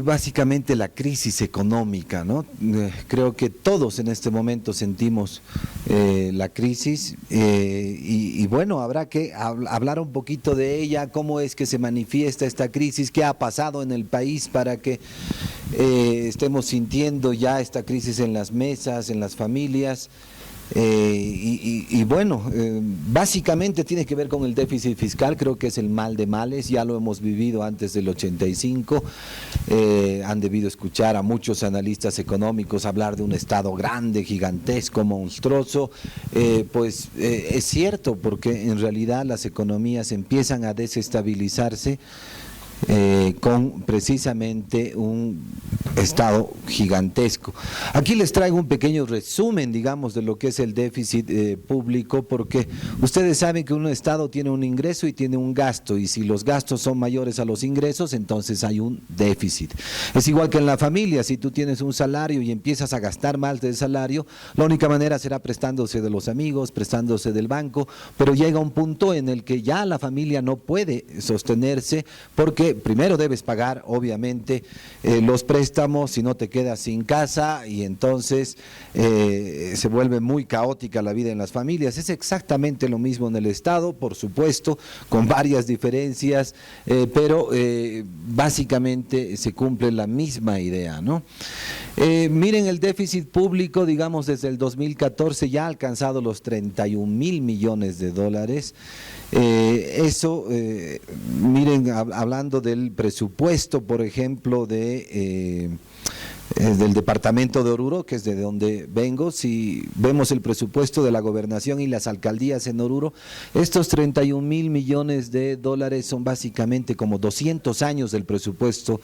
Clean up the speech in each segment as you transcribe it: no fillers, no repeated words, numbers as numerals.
básicamente la crisis económica, ¿no? Creo que todos en este momento sentimos la crisis y bueno, habrá que hablar un poquito de ella, cómo es que se manifiesta esta crisis, qué ha pasado en el país para que estemos sintiendo ya esta crisis en las mesas, en las familias. Bueno, básicamente tiene que ver con el déficit fiscal, creo que es el mal de males, ya lo hemos vivido antes del 85, han debido escuchar a muchos analistas económicos hablar de un Estado grande, gigantesco, monstruoso, es cierto, porque en realidad las economías empiezan a desestabilizarse con precisamente un Estado gigantesco. Aquí les traigo un pequeño resumen, digamos, de lo que es el déficit público, porque ustedes saben que un Estado tiene un ingreso y tiene un gasto, y si los gastos son mayores a los ingresos, entonces hay un déficit. Es igual que en la familia, si tú tienes un salario y empiezas a gastar más del salario, la única manera será prestándose de los amigos, prestándose del banco, pero llega un punto en el que ya la familia no puede sostenerse, porque primero debes pagar, obviamente, los préstamos, si no te quedas sin casa, y entonces se vuelve muy caótica la vida en las familias. Es exactamente lo mismo en el Estado, por supuesto, con varias diferencias, pero básicamente se cumple la misma idea, ¿no? Miren, el déficit público, digamos, desde el 2014 ya ha alcanzado los 31.000 millones de dólares. Miren, hablando del presupuesto, por ejemplo, del departamento de Oruro, que es de donde vengo, si vemos el presupuesto de la gobernación y las alcaldías en Oruro, estos 31.000 millones de dólares son básicamente como 200 años del presupuesto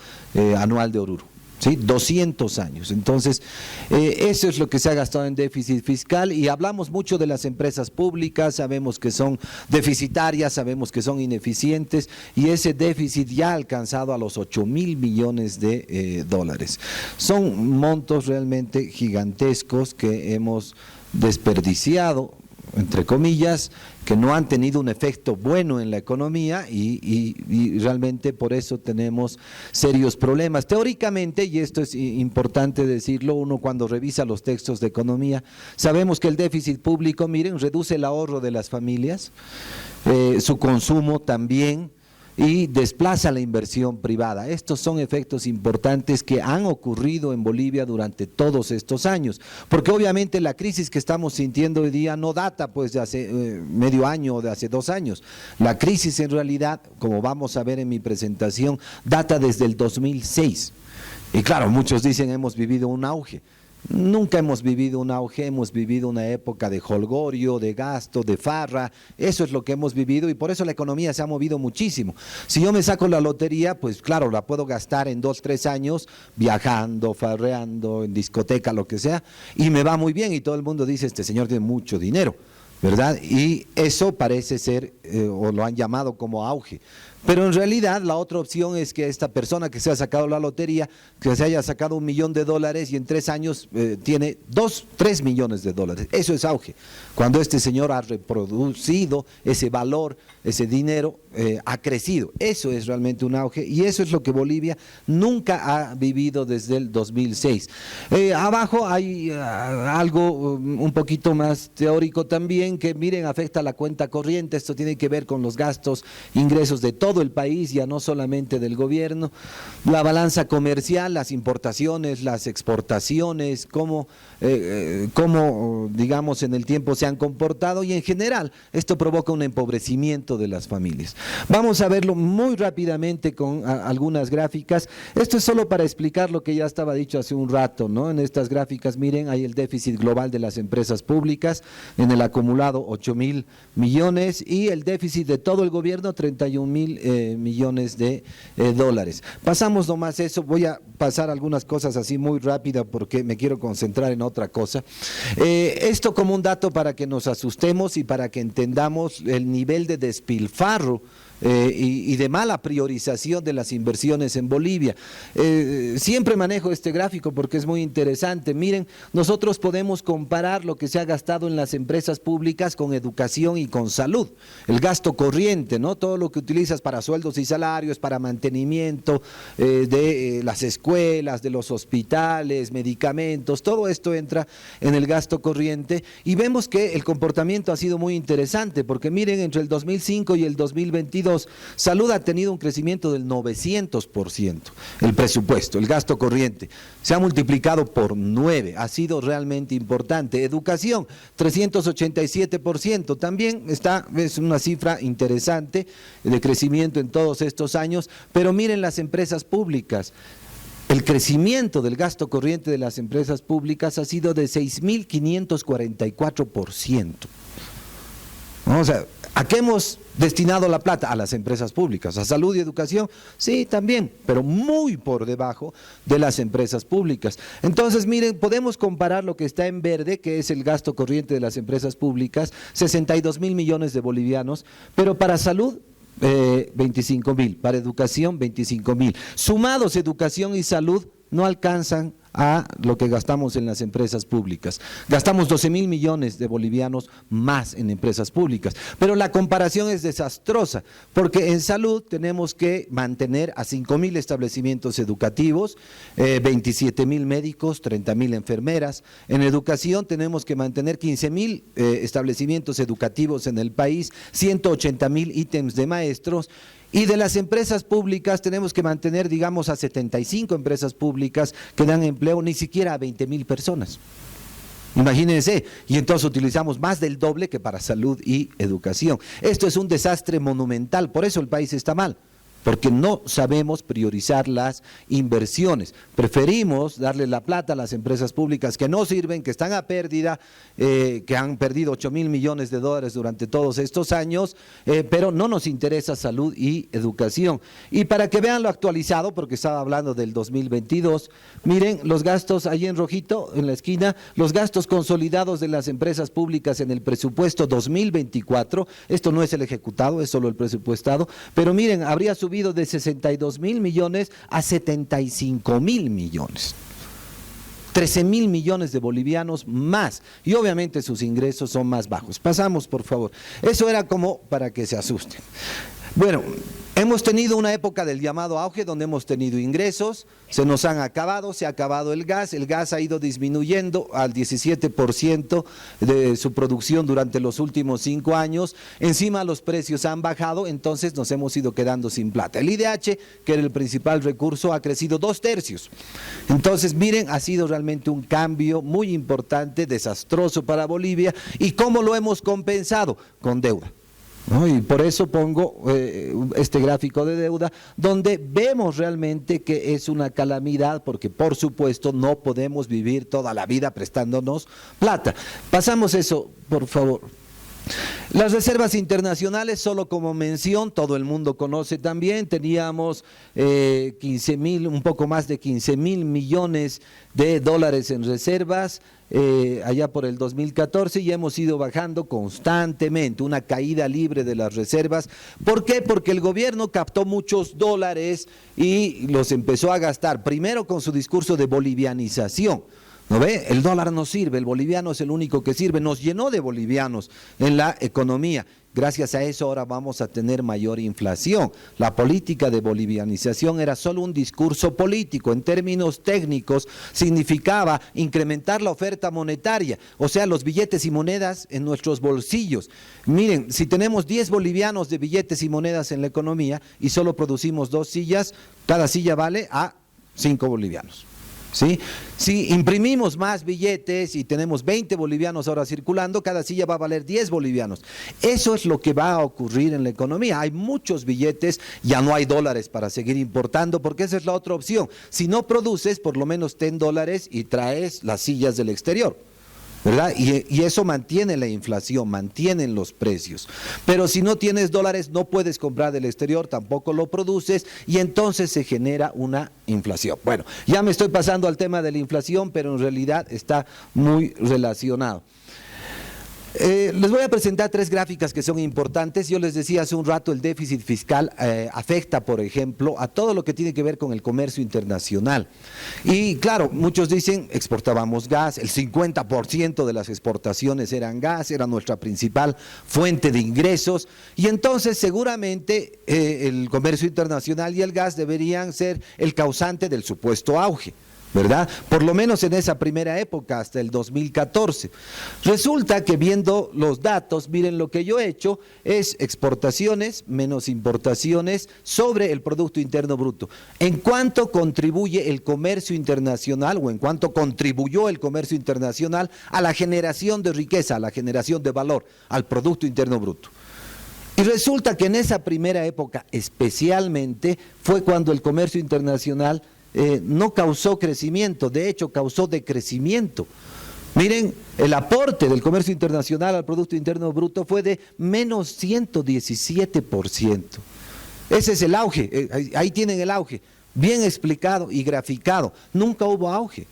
anual de Oruro. ¿Sí? 200 años. Entonces, eso es lo que se ha gastado en déficit fiscal, y hablamos mucho de las empresas públicas, sabemos que son deficitarias, sabemos que son ineficientes, y ese déficit ya ha alcanzado a los 8.000 millones de dólares. Son montos realmente gigantescos que hemos desperdiciado, entre comillas, que no han tenido un efecto bueno en la economía, y realmente por eso tenemos serios problemas. Teóricamente, y esto es importante decirlo, uno cuando revisa los textos de economía, sabemos que el déficit público, miren, reduce el ahorro de las familias, su consumo también, y desplaza la inversión privada. Estos son efectos importantes que han ocurrido en Bolivia durante todos estos años, porque obviamente la crisis que estamos sintiendo hoy día no data pues de hace medio año o de hace 2 años. La crisis en realidad, como vamos a ver en mi presentación, data desde el 2006. Y claro, muchos dicen hemos vivido un auge. Nunca hemos vivido un auge, hemos vivido una época de jolgorio, de gasto, de farra, eso es lo que hemos vivido, y por eso la economía se ha movido muchísimo. Si yo me saco la lotería, pues claro, la puedo gastar en 2, 3 años, viajando, farreando, en discoteca, lo que sea, y me va muy bien, y todo el mundo dice, este señor tiene mucho dinero, ¿verdad? Y eso parece ser, o lo han llamado como auge. Pero en realidad la otra opción es que esta persona que se ha sacado la lotería, que se haya sacado $1 millón y en 3 años tiene 2, 3 millones de dólares. Eso es auge. Cuando este señor ha reproducido ese valor, ese dinero, ha crecido. Eso es realmente un auge, y eso es lo que Bolivia nunca ha vivido desde el 2006. Abajo hay algo un poquito más teórico también, que miren, afecta la cuenta corriente. Esto tiene que ver con los gastos, ingresos de todo el país, ya no solamente del gobierno, la balanza comercial, las importaciones, las exportaciones, cómo digamos en el tiempo se han comportado, y en general esto provoca un empobrecimiento de las familias. Vamos a verlo muy rápidamente con algunas gráficas. Esto es solo para explicar lo que ya estaba dicho hace un rato, ¿no? En estas gráficas, miren, hay el déficit global de las empresas públicas, en el acumulado 8.000 millones, y el déficit de todo el gobierno 31.000 millones de dólares. Pasamos nomás eso, voy a pasar algunas cosas así muy rápida porque me quiero concentrar en otra cosa. Esto como un dato para que nos asustemos y para que entendamos el nivel de despilfarro y de mala priorización de las inversiones en Bolivia. Siempre manejo este gráfico porque es muy interesante. Miren, nosotros podemos comparar lo que se ha gastado en las empresas públicas con educación y con salud. El gasto corriente, ¿no? Todo lo que utilizas para sueldos y salarios, para mantenimiento de las escuelas, de los hospitales, medicamentos, todo esto entra en el gasto corriente y vemos que el comportamiento ha sido muy interesante porque miren, entre el 2005 y el 2022, salud ha tenido un crecimiento del 900%, el presupuesto, el gasto corriente, se ha multiplicado por 9, ha sido realmente importante. Educación, 387%, también es una cifra interesante de crecimiento en todos estos años, pero miren las empresas públicas. El crecimiento del gasto corriente de las empresas públicas ha sido de 6.544%. ¿No? O sea, ¿a qué hemos destinado la plata? A las empresas públicas, a salud y educación, sí, también, pero muy por debajo de las empresas públicas. Entonces, miren, podemos comparar lo que está en verde, que es el gasto corriente de las empresas públicas, 62.000 millones de bolivianos, pero para salud, 25.000, para educación 25.000. Sumados educación y salud no alcanzan a lo que gastamos en las empresas públicas. Gastamos 12.000 millones de bolivianos más en empresas públicas, pero la comparación es desastrosa, porque en salud tenemos que mantener a 5.000 establecimientos educativos, 27.000 médicos, 30.000 enfermeras. En educación tenemos que mantener 15.000 establecimientos educativos en el país, 180.000 ítems de maestros. Y de las empresas públicas tenemos que mantener, digamos, a 75 empresas públicas que dan empleo ni siquiera a 20.000 personas. Imagínense, y entonces utilizamos más del doble que para salud y educación. Esto es un desastre monumental, por eso el país está mal. Porque no sabemos priorizar las inversiones. Preferimos darle la plata a las empresas públicas que no sirven, que están a pérdida, que han perdido 8.000 millones de dólares durante todos estos años, pero no nos interesa salud y educación. Y para que vean lo actualizado, porque estaba hablando del 2022, miren los gastos ahí en rojito, en la esquina, los gastos consolidados de las empresas públicas en el presupuesto 2024, esto no es el ejecutado, es solo el presupuestado, pero miren, habría subido de 62.000 millones a 75.000 millones. 13.000 millones de bolivianos más, y obviamente sus ingresos son más bajos. Pasamos, por favor. Eso era como para que se asusten. Bueno, hemos tenido una época del llamado auge donde hemos tenido ingresos, se nos han acabado, se ha acabado el gas ha ido disminuyendo al 17% de su producción durante los últimos 5 años, encima los precios han bajado, entonces nos hemos ido quedando sin plata. El IDH, que era el principal recurso, ha crecido 2/3. Entonces, miren, ha sido realmente un cambio muy importante, desastroso para Bolivia, y ¿cómo lo hemos compensado? Con deuda. ¿No? Y por eso pongo este gráfico de deuda, donde vemos realmente que es una calamidad, porque por supuesto no podemos vivir toda la vida prestándonos plata. Pasamos eso, por favor. Las reservas internacionales, solo como mención, todo el mundo conoce también, teníamos 15.000, un poco más de 15.000 millones de dólares en reservas, allá por el 2014, y hemos ido bajando constantemente, una caída libre de las reservas. ¿Por qué? Porque el gobierno captó muchos dólares y los empezó a gastar, primero con su discurso de bolivianización. ¿No ve? El dólar no sirve, el boliviano es el único que sirve, nos llenó de bolivianos en la economía. Gracias a eso ahora vamos a tener mayor inflación. La política de bolivianización era solo un discurso político. En términos técnicos significaba incrementar la oferta monetaria, o sea, los billetes y monedas en nuestros bolsillos. Miren, si tenemos 10 bolivianos de billetes y monedas en la economía y solo producimos 2 sillas, cada silla vale a 5 bolivianos. ¿Sí? Si imprimimos más billetes y tenemos 20 bolivianos ahora circulando, cada silla va a valer 10 bolivianos. Eso es lo que va a ocurrir en la economía. Hay muchos billetes, ya no hay dólares para seguir importando, porque esa es la otra opción. Si no produces, por lo menos ten dólares y traes las sillas del exterior, ¿verdad? Y eso mantiene la inflación, mantienen los precios. Pero si no tienes dólares, no puedes comprar del exterior, tampoco lo produces, y entonces se genera una inflación. Bueno, ya me estoy pasando al tema de la inflación, pero en realidad está muy relacionado. Les voy a presentar 3 gráficas que son importantes. Yo les decía hace un rato, el déficit fiscal afecta, por ejemplo, a todo lo que tiene que ver con el comercio internacional. Y claro, muchos dicen, exportábamos gas, el 50% de las exportaciones eran gas, era nuestra principal fuente de ingresos, y entonces seguramente el comercio internacional y el gas deberían ser el causante del supuesto auge, ¿verdad? Por lo menos en esa primera época, hasta el 2014. Resulta que viendo los datos, miren, lo que yo he hecho es exportaciones menos importaciones sobre el Producto Interno Bruto. ¿En cuánto contribuye el comercio internacional o en cuánto contribuyó el comercio internacional a la generación de riqueza, a la generación de valor, al Producto Interno Bruto? Y resulta que en esa primera época especialmente fue cuando el comercio internacional no causó crecimiento, de hecho causó decrecimiento. Miren, el aporte del comercio internacional al Producto Interno Bruto fue de menos 117%. Ese es el auge, ahí tienen el auge, bien explicado y graficado. Nunca hubo auge.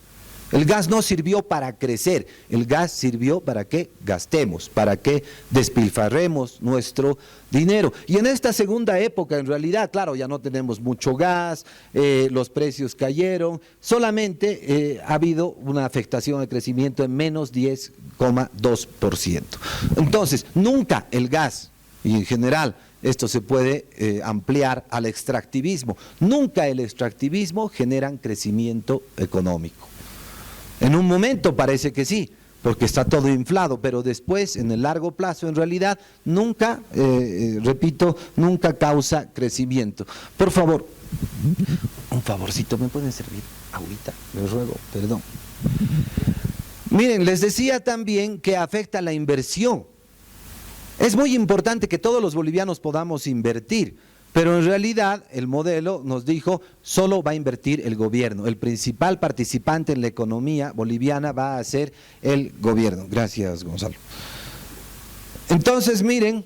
El gas no sirvió para crecer, el gas sirvió para que gastemos, para que despilfarremos nuestro dinero. Y en esta segunda época, en realidad, claro, ya no tenemos mucho gas, los precios cayeron, solamente ha habido una afectación al crecimiento en menos 10,2%. Entonces, nunca el gas, y en general, esto se puede ampliar al extractivismo, nunca el extractivismo genera crecimiento económico. En un momento parece que sí, porque está todo inflado, pero después, en el largo plazo, en realidad, nunca, repito, nunca causa crecimiento. Por favor, un favorcito, ¿me pueden servir agüita? Les ruego, perdón. Miren, les decía también que afecta la inversión. Es muy importante que todos los bolivianos podamos invertir. Pero en realidad el modelo nos dijo, solo va a invertir el gobierno. El principal participante en la economía boliviana va a ser el gobierno. Gracias, Gonzalo. Entonces, miren,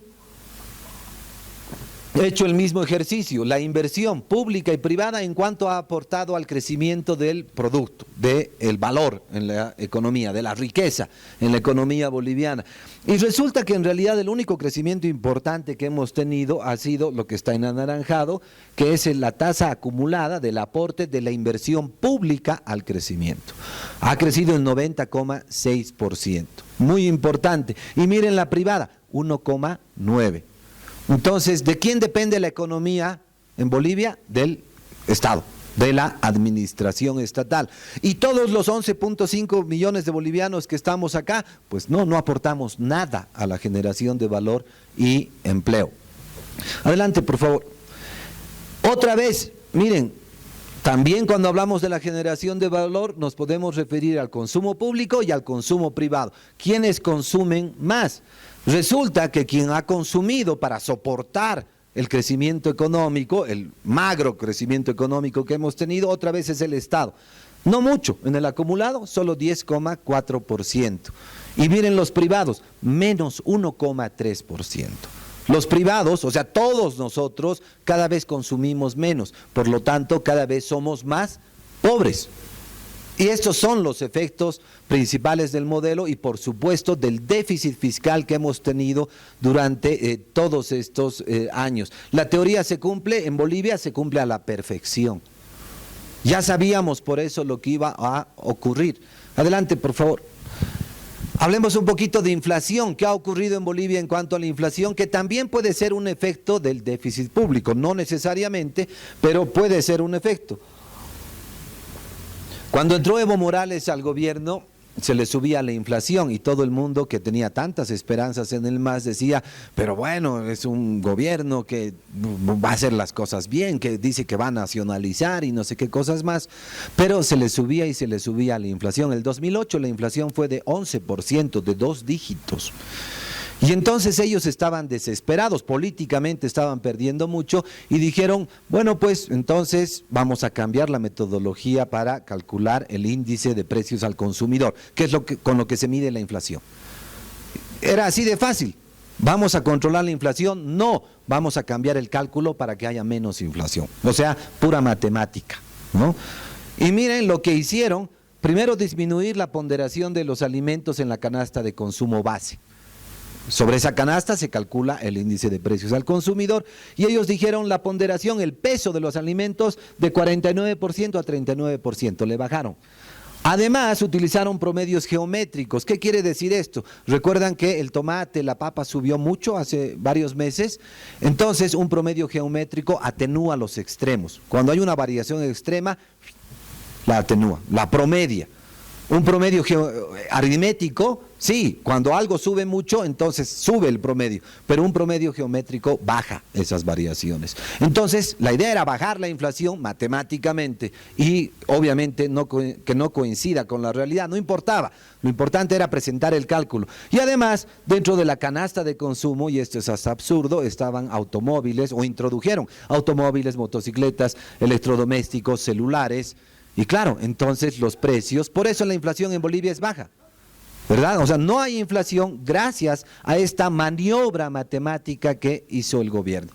he hecho el mismo ejercicio. La inversión pública y privada en cuanto ha aportado al crecimiento del producto, del valor en la economía, de la riqueza en la economía boliviana. Y resulta que en realidad el único crecimiento importante que hemos tenido ha sido lo que está en anaranjado, que es la tasa acumulada del aporte de la inversión pública al crecimiento. Ha crecido el 90,6%. Muy importante. Y miren la privada, 1,9%. Entonces, ¿de quién depende la economía en Bolivia? Del Estado, de la administración estatal. Y todos los 11,5 millones de bolivianos que estamos acá, pues no aportamos nada a la generación de valor y empleo. Adelante, por favor. Otra vez, miren, también cuando hablamos de la generación de valor nos podemos referir al consumo público y al consumo privado. ¿Quiénes consumen más? Resulta que quien ha consumido para soportar el crecimiento económico, el magro crecimiento económico que hemos tenido, otra vez es el Estado. No mucho, en el acumulado solo 10,4%. Y miren los privados, menos 1,3%. Los privados, o sea, todos nosotros cada vez consumimos menos, por lo tanto cada vez somos más pobres. Y estos son los efectos principales del modelo y por supuesto del déficit fiscal que hemos tenido durante todos estos años. La teoría se cumple, en Bolivia se cumple a la perfección. Ya sabíamos por eso lo que iba a ocurrir. Adelante, por favor. Hablemos un poquito de inflación. ¿Qué ha ocurrido en Bolivia en cuanto a la inflación? Que también puede ser un efecto del déficit público, no necesariamente, pero puede ser un efecto. Cuando entró Evo Morales al gobierno, se le subía la inflación y todo el mundo que tenía tantas esperanzas en el MAS decía, pero bueno, es un gobierno que va a hacer las cosas bien, que dice que va a nacionalizar y no sé qué cosas más, pero se le subía y se le subía la inflación. En el 2008 la inflación fue de 11%, de 2 dígitos. Y entonces ellos estaban desesperados, políticamente estaban perdiendo mucho y dijeron, bueno, pues entonces vamos a cambiar la metodología para calcular el índice de precios al consumidor, que es con lo que se mide la inflación. Era así de fácil. ¿Vamos a controlar la inflación? No, vamos a cambiar el cálculo para que haya menos inflación. O sea, pura matemática, ¿no? Y miren lo que hicieron, primero disminuir la ponderación de los alimentos en la canasta de consumo base. Sobre esa canasta se calcula el índice de precios al consumidor y ellos dijeron la ponderación, el peso de los alimentos de 49% a 39%, le bajaron. Además, utilizaron promedios geométricos. ¿Qué quiere decir esto? Recuerdan que el tomate, la papa subió mucho hace varios meses. Entonces, un promedio geométrico atenúa los extremos. Cuando hay una variación extrema, la atenúa, la promedia. Un promedio aritmético, sí, cuando algo sube mucho, entonces sube el promedio, pero un promedio geométrico baja esas variaciones. Entonces, la idea era bajar la inflación matemáticamente y obviamente que no coincida con la realidad, no importaba, lo importante era presentar el cálculo. Y además, dentro de la canasta de consumo, y esto es hasta absurdo, estaban automóviles o introdujeron automóviles, motocicletas, electrodomésticos, celulares. Y claro, entonces los precios, por eso la inflación en Bolivia es baja, ¿verdad? O sea, no hay inflación gracias a esta maniobra matemática que hizo el gobierno.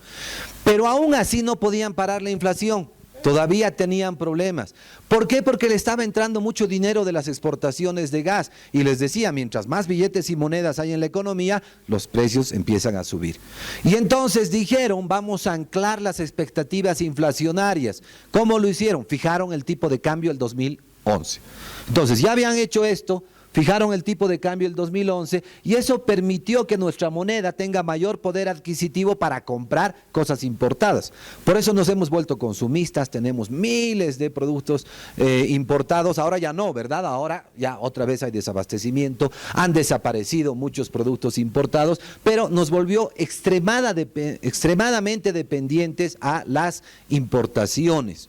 Pero aún así no podían parar la inflación, todavía tenían problemas. ¿Por qué? Porque le estaba entrando mucho dinero de las exportaciones de gas. Y les decía, mientras más billetes y monedas hay en la economía, los precios empiezan a subir. Y entonces dijeron, vamos a anclar las expectativas inflacionarias. ¿Cómo lo hicieron? Fijaron el tipo de cambio el 2011. Entonces, ya habían hecho esto, fijaron el tipo de cambio el 2011 y eso permitió que nuestra moneda tenga mayor poder adquisitivo para comprar cosas importadas. Por eso nos hemos vuelto consumistas, tenemos miles de productos importados, ahora ya no, ¿verdad? Ahora ya otra vez hay desabastecimiento, han desaparecido muchos productos importados, pero nos volvió extremadamente dependientes a las importaciones.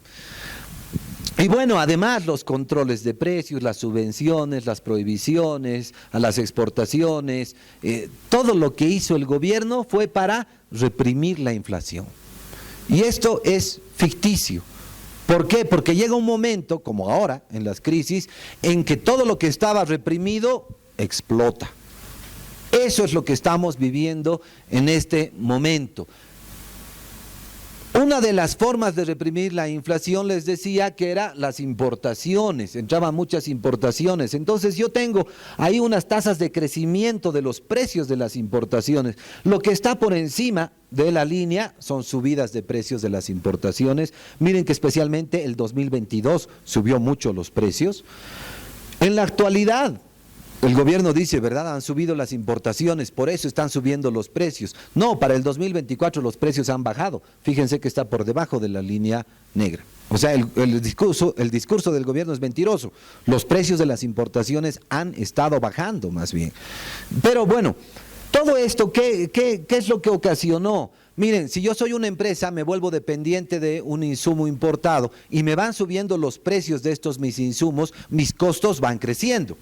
Y bueno, además los controles de precios, las subvenciones, las prohibiciones a las exportaciones, todo lo que hizo el gobierno fue para reprimir la inflación. Y esto es ficticio. ¿Por qué? Porque llega un momento, como ahora, en las crisis, en que todo lo que estaba reprimido explota. Eso es lo que estamos viviendo en este momento. Una de las formas de reprimir la inflación, les decía, que era las importaciones, entraban muchas importaciones. Entonces yo tengo ahí unas tasas de crecimiento de los precios de las importaciones. Lo que está por encima de la línea son subidas de precios de las importaciones. Miren que especialmente el 2022 subió mucho los precios. En la actualidad, el gobierno dice, ¿verdad? Han subido las importaciones, por eso están subiendo los precios. No, para el 2024 los precios han bajado. Fíjense que está por debajo de la línea negra. O sea, el discurso del gobierno es mentiroso. Los precios de las importaciones han estado bajando más bien. Pero bueno, todo esto, ¿qué es lo que ocasionó? Miren, si yo soy una empresa, me vuelvo dependiente de un insumo importado y me van subiendo los precios de estos mis insumos, mis costos van creciendo.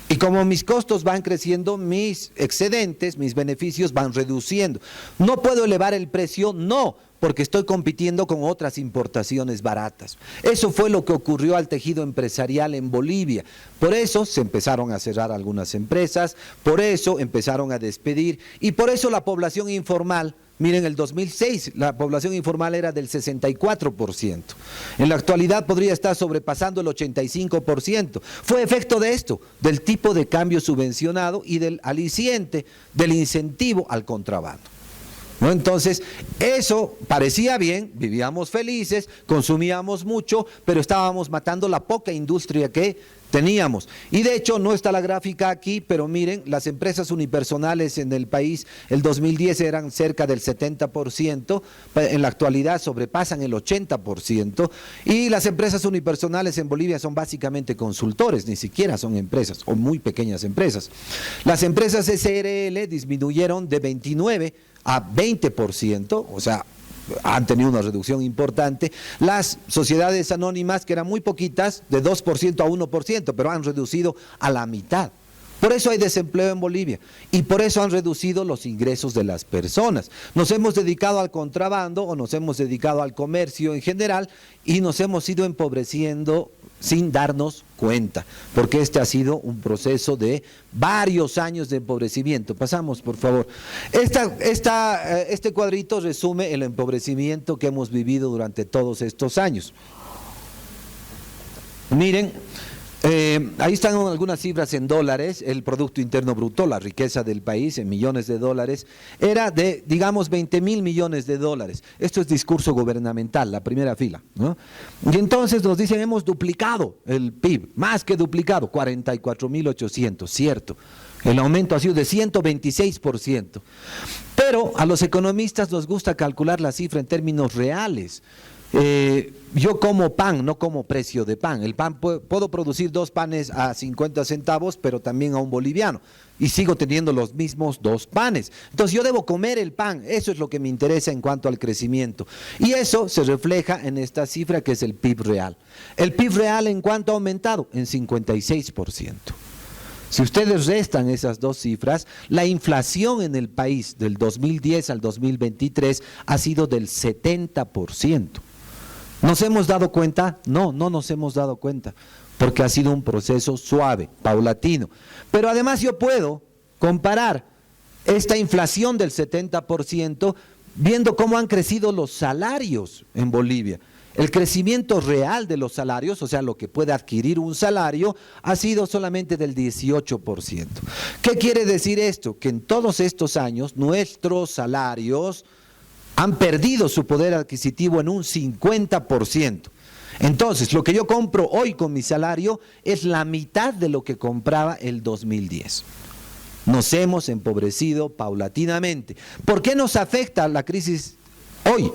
Y como mis costos van creciendo, mis excedentes, mis beneficios van reduciendo. ¿No puedo elevar el precio? No, porque estoy compitiendo con otras importaciones baratas. Eso fue lo que ocurrió al tejido empresarial en Bolivia. Por eso se empezaron a cerrar algunas empresas, por eso empezaron a despedir y por eso la población informal. Miren, en el 2006 la población informal era del 64%. En la actualidad podría estar sobrepasando el 85%. Fue efecto de esto, del tipo de cambio subvencionado y del aliciente, del incentivo al contrabando. ¿No? Entonces, eso parecía bien, vivíamos felices, consumíamos mucho, pero estábamos matando la poca industria que teníamos. Y de hecho, no está la gráfica aquí, pero miren, las empresas unipersonales en el país, el 2010 eran cerca del 70%, en la actualidad sobrepasan el 80%, y las empresas unipersonales en Bolivia son básicamente consultores, ni siquiera son empresas, o muy pequeñas empresas. Las empresas SRL disminuyeron de 29 a 20%, o sea, han tenido una reducción importante. Las sociedades anónimas, que eran muy poquitas, de 2% a 1%, pero han reducido a la mitad. Por eso hay desempleo en Bolivia y por eso han reducido los ingresos de las personas. Nos hemos dedicado al contrabando o nos hemos dedicado al comercio en general y nos hemos ido empobreciendo sin darnos cuenta, porque este ha sido un proceso de varios años de empobrecimiento. Pasamos, por favor. Este cuadrito resume el empobrecimiento que hemos vivido durante todos estos años. Miren, Ahí están algunas cifras en dólares. El Producto Interno Bruto, la riqueza del país en millones de dólares, era de, digamos, 20.000 millones de dólares. Esto es discurso gubernamental, la primera fila, ¿no? Y entonces nos dicen, hemos duplicado el PIB, más que duplicado, 44.800, cierto. El aumento ha sido de 126%. Pero a los economistas nos gusta calcular la cifra en términos reales. Yo como pan, no como precio de pan. El pan puedo producir 2 panes a 50 centavos, pero también a un boliviano. Y sigo teniendo los mismos 2 panes. Entonces yo debo comer el pan. Eso es lo que me interesa en cuanto al crecimiento. Y eso se refleja en esta cifra que es el PIB real. El PIB real, ¿en cuánto ha aumentado? En 56%. Si ustedes restan esas dos cifras, la inflación en el país del 2010 al 2023 ha sido del 70%. ¿Nos hemos dado cuenta? No, no nos hemos dado cuenta, porque ha sido un proceso suave, paulatino. Pero además yo puedo comparar esta inflación del 70% viendo cómo han crecido los salarios en Bolivia. El crecimiento real de los salarios, o sea, lo que puede adquirir un salario, ha sido solamente del 18%. ¿Qué quiere decir esto? Que en todos estos años nuestros salarios han perdido su poder adquisitivo en un 50%. Entonces, lo que yo compro hoy con mi salario es la mitad de lo que compraba el 2010. Nos hemos empobrecido paulatinamente. ¿Por qué nos afecta la crisis hoy?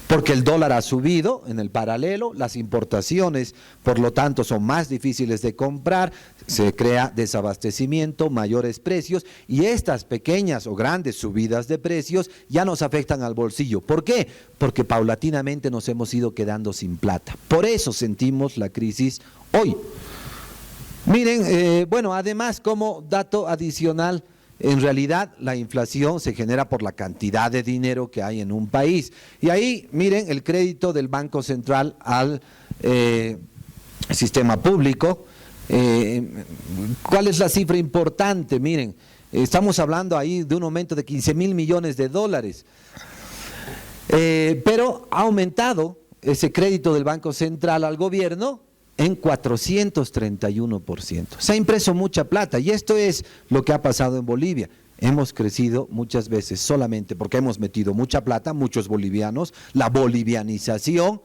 Porque el dólar ha subido en el paralelo, las importaciones, por lo tanto, son más difíciles de comprar, se crea desabastecimiento, mayores precios, y estas pequeñas o grandes subidas de precios ya nos afectan al bolsillo. ¿Por qué? Porque paulatinamente nos hemos ido quedando sin plata. Por eso sentimos la crisis hoy. Miren, bueno, además, como dato adicional, en realidad la inflación se genera por la cantidad de dinero que hay en un país. Y ahí, miren, el crédito del Banco Central al sistema público. ¿Cuál es la cifra importante? Miren, estamos hablando ahí de un aumento de 15.000 millones de dólares. Pero ha aumentado ese crédito del Banco Central al gobierno en 431%. Se ha impreso mucha plata y esto es lo que ha pasado en Bolivia. Hemos crecido muchas veces solamente porque hemos metido mucha plata, muchos bolivianos, la bolivianización,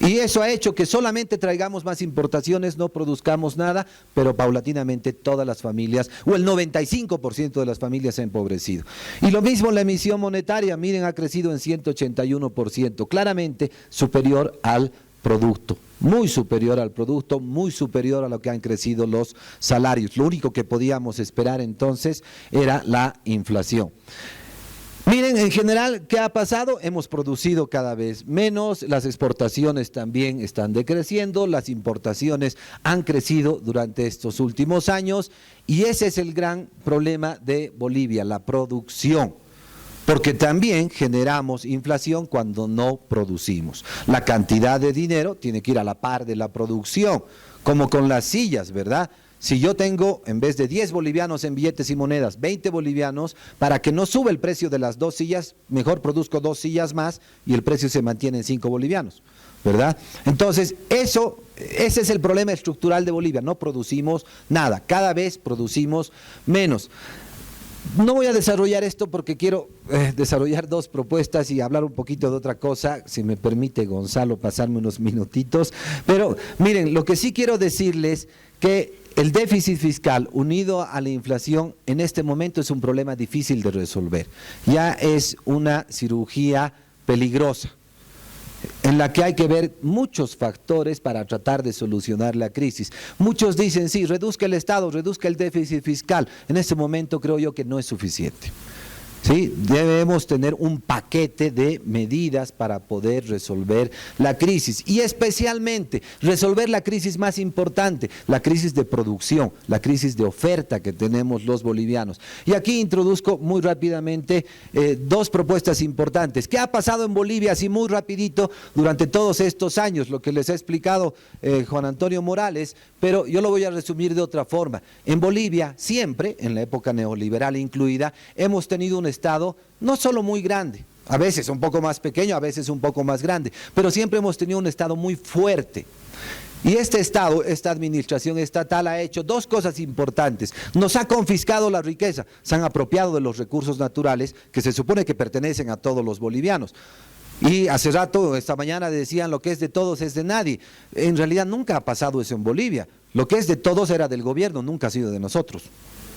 y eso ha hecho que solamente traigamos más importaciones, no produzcamos nada, pero paulatinamente todas las familias, o el 95% de las familias se ha empobrecido. Y lo mismo la emisión monetaria, miren, ha crecido en 181%, claramente superior al producto, muy superior al producto, muy superior a lo que han crecido los salarios. Lo único que podíamos esperar entonces era la inflación. Miren, en general, ¿qué ha pasado? Hemos producido cada vez menos, las exportaciones también están decreciendo, las importaciones han crecido durante estos últimos años y ese es el gran problema de Bolivia, la producción. Porque también generamos inflación cuando no producimos. La cantidad de dinero tiene que ir a la par de la producción, como con las sillas, ¿verdad? Si yo tengo, en vez de 10 bolivianos en billetes y monedas, 20 bolivianos, para que no suba el precio de las 2 sillas, mejor produzco 2 sillas más y el precio se mantiene en 5 bolivianos, ¿verdad? Entonces, ese es el problema estructural de Bolivia, no producimos nada, cada vez producimos menos. No voy a desarrollar esto porque quiero desarrollar 2 propuestas y hablar un poquito de otra cosa, si me permite Gonzalo pasarme unos minutitos, pero miren, lo que sí quiero decirles que el déficit fiscal unido a la inflación en este momento es un problema difícil de resolver, ya es una cirugía peligrosa, en la que hay que ver muchos factores para tratar de solucionar la crisis. Muchos dicen, sí, reduzca el Estado, reduzca el déficit fiscal. En este momento creo yo que no es suficiente. ¿Sí? Debemos tener un paquete de medidas para poder resolver la crisis y especialmente resolver la crisis más importante, la crisis de producción, la crisis de oferta que tenemos los bolivianos. Y aquí introduzco muy rápidamente 2 propuestas importantes. ¿Qué ha pasado en Bolivia así muy rapidito durante todos estos años? Lo que les ha explicado Juan Antonio Morales, pero yo lo voy a resumir de otra forma. En Bolivia siempre, en la época neoliberal incluida, hemos tenido un Estado no solo muy grande, a veces un poco más pequeño, a veces un poco más grande, pero siempre hemos tenido un Estado muy fuerte. Y este Estado, esta administración estatal ha hecho dos cosas importantes. Nos ha confiscado la riqueza, se han apropiado de los recursos naturales que se supone que pertenecen a todos los bolivianos. Y hace rato, esta mañana decían lo que es de todos es de nadie. En realidad nunca ha pasado eso en Bolivia. Lo que es de todos era del gobierno, nunca ha sido de nosotros.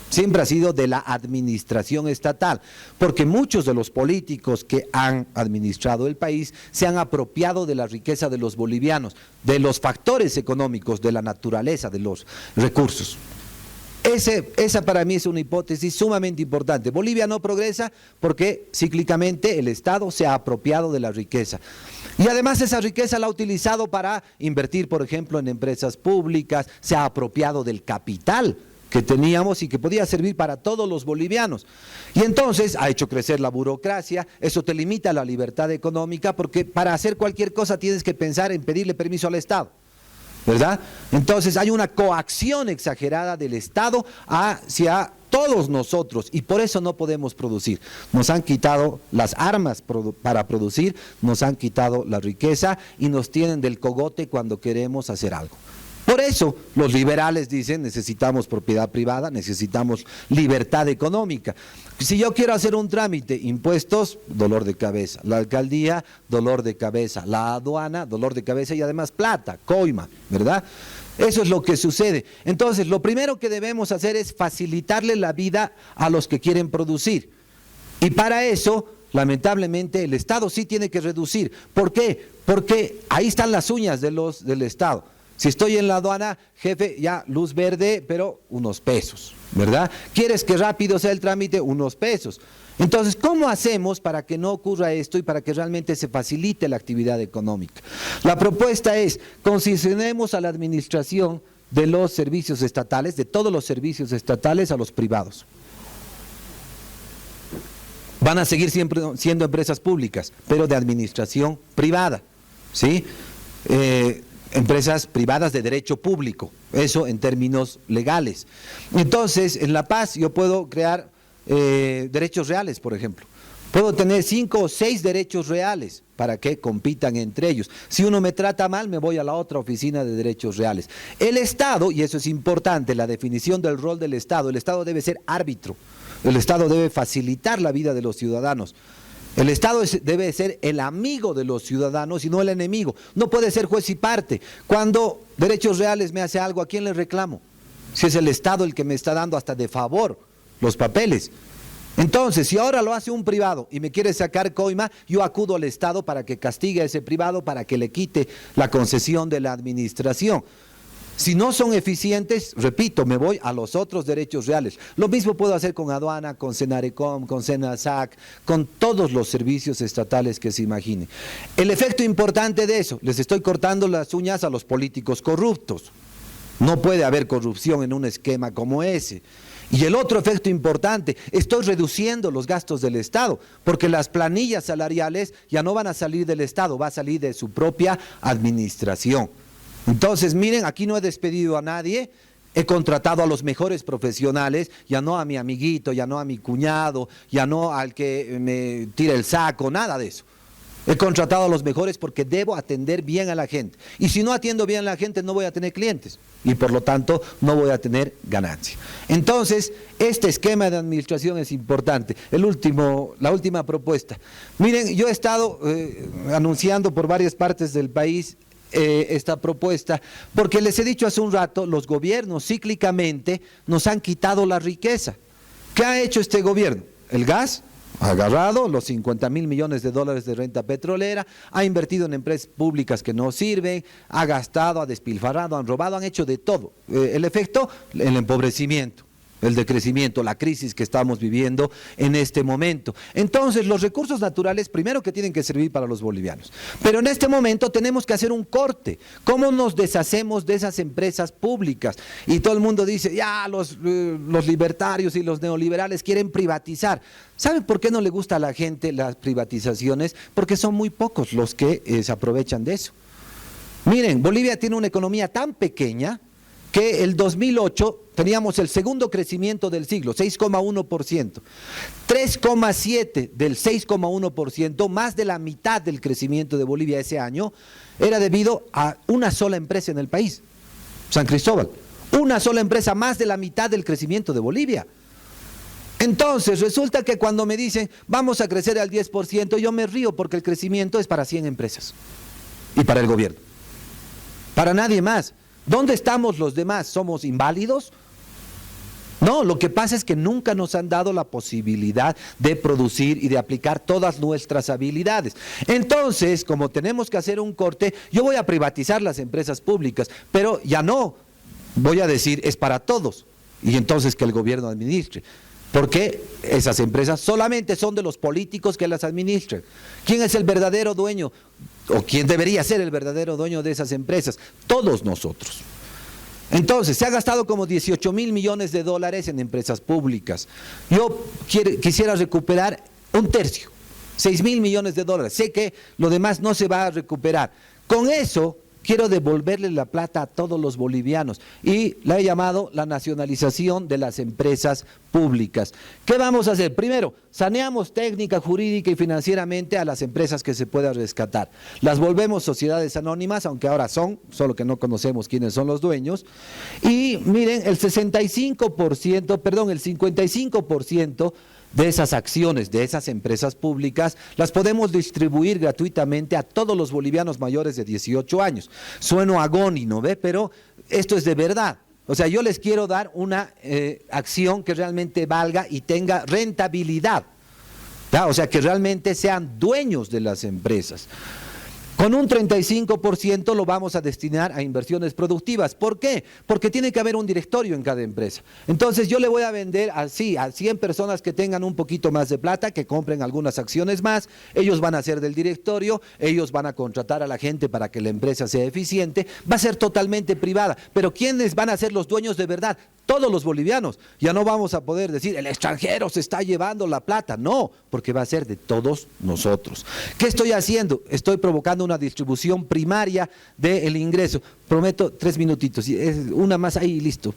Siempre ha sido de la administración estatal, porque muchos de los políticos que han administrado el país se han apropiado de la riqueza de los bolivianos, de los factores económicos, de la naturaleza, de los recursos. Esa para mí es una hipótesis sumamente importante. Bolivia no progresa porque cíclicamente el Estado se ha apropiado de la riqueza. Y además esa riqueza la ha utilizado para invertir, por ejemplo, en empresas públicas, se ha apropiado del capital que teníamos y que podía servir para todos los bolivianos. Y entonces ha hecho crecer la burocracia, eso te limita la libertad económica porque para hacer cualquier cosa tienes que pensar en pedirle permiso al Estado, ¿verdad? Entonces hay una coacción exagerada del Estado hacia todos nosotros y por eso no podemos producir. Nos han quitado las armas para producir, nos han quitado la riqueza y nos tienen del cogote cuando queremos hacer algo. Por eso los liberales dicen necesitamos propiedad privada, necesitamos libertad económica. Si yo quiero hacer un trámite, impuestos, dolor de cabeza, la alcaldía, dolor de cabeza, la aduana, dolor de cabeza y además plata, coima, ¿verdad? Eso es lo que sucede. Entonces, lo primero que debemos hacer es facilitarle la vida a los que quieren producir. Y para eso, lamentablemente, el Estado sí tiene que reducir. ¿Por qué? Porque ahí están las uñas del Estado. Si estoy en la aduana, jefe, ya luz verde, pero unos pesos, ¿verdad? ¿Quieres que rápido sea el trámite? Unos pesos. Entonces, ¿cómo hacemos para que no ocurra esto y para que realmente se facilite la actividad económica? La propuesta es, concesionemos a la administración de los servicios estatales, de todos los servicios estatales a los privados. Van a seguir siempre siendo empresas públicas, pero de administración privada, ¿sí? Empresas privadas de derecho público, eso en términos legales. Entonces, en La Paz yo puedo crear derechos reales, por ejemplo. Puedo tener 5 o 6 derechos reales para que compitan entre ellos. Si uno me trata mal, me voy a la otra oficina de derechos reales. El Estado, y eso es importante, la definición del rol del Estado, el Estado debe ser árbitro, el Estado debe facilitar la vida de los ciudadanos. El Estado debe ser el amigo de los ciudadanos y no el enemigo. No puede ser juez y parte. Cuando Derechos Reales me hace algo, ¿a quién le reclamo? Si es el Estado el que me está dando hasta de favor los papeles. Entonces, si ahora lo hace un privado y me quiere sacar coima, yo acudo al Estado para que castigue a ese privado, para que le quite la concesión de la administración. Si no son eficientes, repito, me voy a los otros derechos reales. Lo mismo puedo hacer con aduana, con Senarecom, con Senasac, con todos los servicios estatales que se imaginen. El efecto importante de eso, les estoy cortando las uñas a los políticos corruptos. No puede haber corrupción en un esquema como ese. Y el otro efecto importante, estoy reduciendo los gastos del Estado, porque las planillas salariales ya no van a salir del Estado, va a salir de su propia administración. Entonces, miren, aquí no he despedido a nadie, he contratado a los mejores profesionales, ya no a mi amiguito, ya no a mi cuñado, ya no al que me tira el saco, nada de eso. He contratado a los mejores porque debo atender bien a la gente. Y si no atiendo bien a la gente, no voy a tener clientes. Y por lo tanto, no voy a tener ganancia. Entonces, este esquema de administración es importante. La última propuesta. Miren, yo he estado anunciando por varias partes del país esta propuesta, porque les he dicho hace un rato, los gobiernos cíclicamente nos han quitado la riqueza. ¿Qué ha hecho este gobierno? El gas ha agarrado los 50.000 millones de dólares de renta petrolera, ha invertido en empresas públicas que no sirven, ha gastado, ha despilfarrado, han robado, han hecho de todo. El efecto, el empobrecimiento, el decrecimiento, la crisis que estamos viviendo en este momento. Entonces, los recursos naturales, primero que tienen que servir para los bolivianos. Pero en este momento tenemos que hacer un corte. ¿Cómo nos deshacemos de esas empresas públicas? Y todo el mundo dice, ya, los libertarios y los neoliberales quieren privatizar. ¿Saben por qué no le gusta a la gente las privatizaciones? Porque son muy pocos los que se aprovechan de eso. Miren, Bolivia tiene una economía tan pequeña que el 2008 teníamos el segundo crecimiento del siglo, 6,1%. 3,7% del 6,1%, más de la mitad del crecimiento de Bolivia ese año, era debido a una sola empresa en el país, San Cristóbal. Una sola empresa, más de la mitad del crecimiento de Bolivia. Entonces, resulta que cuando me dicen, vamos a crecer al 10%, yo me río porque el crecimiento es para 100 empresas y para el gobierno. Para nadie más. ¿Dónde estamos los demás? ¿Somos inválidos? No, lo que pasa es que nunca nos han dado la posibilidad de producir y de aplicar todas nuestras habilidades. Entonces, como tenemos que hacer un corte, yo voy a privatizar las empresas públicas, pero ya no, voy a decir, es para todos. Y entonces que el gobierno administre. Porque esas empresas solamente son de los políticos que las administran. ¿Quién es el verdadero dueño? ¿O quién debería ser el verdadero dueño de esas empresas? Todos nosotros. Entonces, se ha gastado como 18.000 millones de dólares en empresas públicas. Yo quisiera recuperar un tercio, 6.000 millones de dólares. Sé que lo demás no se va a recuperar. Con eso, quiero devolverle la plata a todos los bolivianos y la he llamado la nacionalización de las empresas públicas. ¿Qué vamos a hacer? Primero, saneamos técnica, jurídica y financieramente a las empresas que se puedan rescatar. Las volvemos sociedades anónimas, aunque ahora son, solo que no conocemos quiénes son los dueños. Y miren, el 55% de esas acciones, de esas empresas públicas, las podemos distribuir gratuitamente a todos los bolivianos mayores de 18 años. Sueno agónico, ¿ve? Pero esto es de verdad. O sea, yo les quiero dar una acción que realmente valga y tenga rentabilidad, ¿tá? O sea, que realmente sean dueños de las empresas. Con un 35% lo vamos a destinar a inversiones productivas. ¿Por qué? Porque tiene que haber un directorio en cada empresa. Entonces yo le voy a vender así a 100 personas que tengan un poquito más de plata, que compren algunas acciones más, ellos van a ser del directorio, ellos van a contratar a la gente para que la empresa sea eficiente, va a ser totalmente privada. Pero ¿quiénes van a ser los dueños de verdad? Todos los bolivianos. Ya no vamos a poder decir, el extranjero se está llevando la plata. No, porque va a ser de todos nosotros. ¿Qué estoy haciendo? Estoy provocando una distribución primaria del ingreso. Prometo 3 minutitos, una más ahí y listo.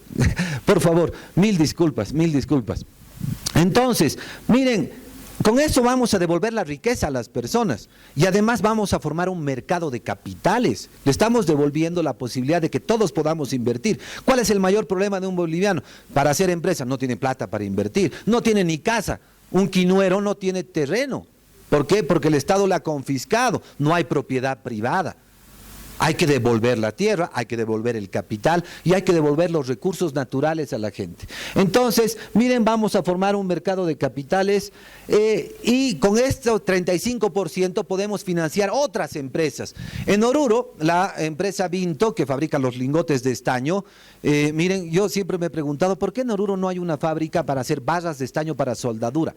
Por favor, mil disculpas. Entonces, miren, con eso vamos a devolver la riqueza a las personas y además vamos a formar un mercado de capitales. Le estamos devolviendo la posibilidad de que todos podamos invertir. ¿Cuál es el mayor problema de un boliviano? Para hacer empresa no tiene plata para invertir, no tiene ni casa. Un quinuero no tiene terreno. ¿Por qué? Porque el Estado la ha confiscado, no hay propiedad privada. Hay que devolver la tierra, hay que devolver el capital y hay que devolver los recursos naturales a la gente. Entonces, miren, vamos a formar un mercado de capitales y con este 35% podemos financiar otras empresas. En Oruro, la empresa Vinto, que fabrica los lingotes de estaño, miren, yo siempre me he preguntado, ¿por qué en Oruro no hay una fábrica para hacer barras de estaño para soldadura?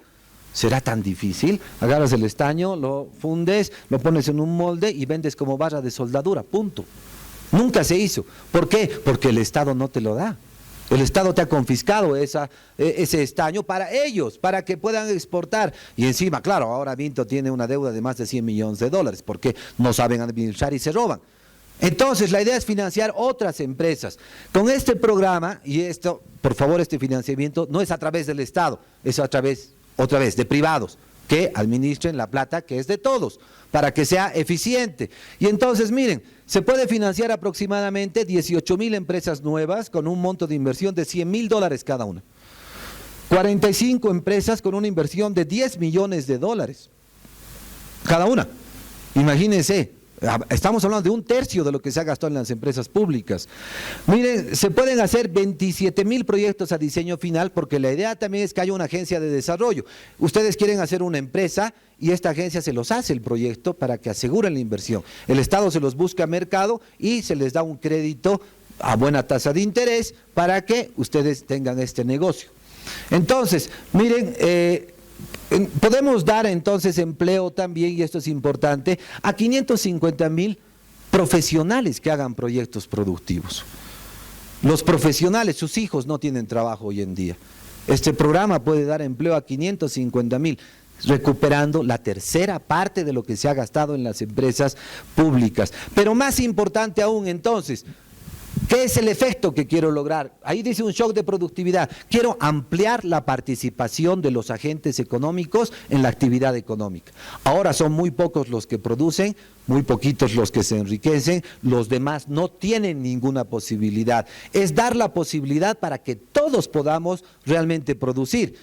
¿Será tan difícil? Agarras el estaño, lo fundes, lo pones en un molde y vendes como barra de soldadura, punto. Nunca se hizo. ¿Por qué? Porque el Estado no te lo da. El Estado te ha confiscado ese estaño para ellos, para que puedan exportar. Y encima, claro, ahora Vinto tiene una deuda de más de 100 millones de dólares, porque no saben administrar y se roban. Entonces, la idea es financiar otras empresas. Con este programa, y esto, por favor, este financiamiento no es a través del Estado, es a través otra vez, de privados, que administren la plata que es de todos, para que sea eficiente. Y entonces, miren, se puede financiar aproximadamente 18.000 empresas nuevas con un monto de inversión de 100.000 dólares cada una. 45 empresas con una inversión de 10 millones de dólares cada una. Imagínense. Estamos hablando de un tercio de lo que se ha gastado en las empresas públicas. Miren, se pueden hacer 27.000 proyectos a diseño final porque la idea también es que haya una agencia de desarrollo. Ustedes quieren hacer una empresa y esta agencia se los hace el proyecto para que aseguren la inversión. El Estado se los busca mercado y se les da un crédito a buena tasa de interés para que ustedes tengan este negocio. Entonces, miren, podemos dar entonces empleo también, y esto es importante, a 550.000 profesionales que hagan proyectos productivos. Los profesionales, sus hijos no tienen trabajo hoy en día. Este programa puede dar empleo a 550.000, recuperando la tercera parte de lo que se ha gastado en las empresas públicas. Pero más importante aún entonces, ¿Qué es el efecto que quiero lograr? Ahí dice un shock de productividad. Quiero ampliar la participación de los agentes económicos en la actividad económica. Ahora son muy pocos los que producen, muy poquitos los que se enriquecen, los demás no tienen ninguna posibilidad. Es dar la posibilidad para que todos podamos realmente producir.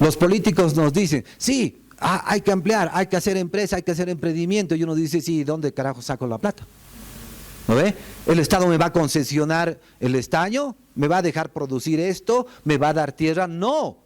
Los políticos nos dicen, sí, hay que ampliar, hay que hacer empresa, hay que hacer emprendimiento, y uno dice, sí, ¿dónde carajo saco la plata? ¿No ve? ¿El Estado me va a concesionar el estaño? ¿Me va a dejar producir esto? ¿Me va a dar tierra? No.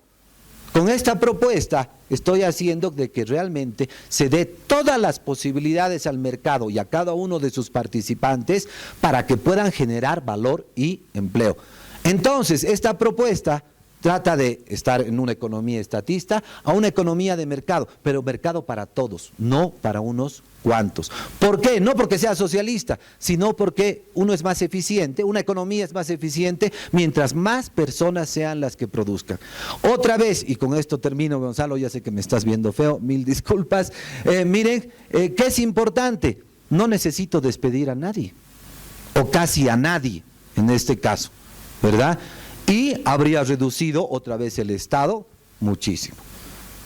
Con esta propuesta estoy haciendo de que realmente se dé todas las posibilidades al mercado y a cada uno de sus participantes para que puedan generar valor y empleo. Entonces, esta propuesta trata de estar en una economía estatista a una economía de mercado, pero mercado para todos, no para unos cuantos. ¿Por qué? No porque sea socialista, sino porque uno es más eficiente, una economía es más eficiente mientras más personas sean las que produzcan. Otra vez, y con esto termino, Gonzalo, ya sé que me estás viendo feo, mil disculpas. Miren, ¿qué es importante? No necesito despedir a nadie, o casi a nadie en este caso, ¿verdad? Y habría reducido otra vez el Estado muchísimo.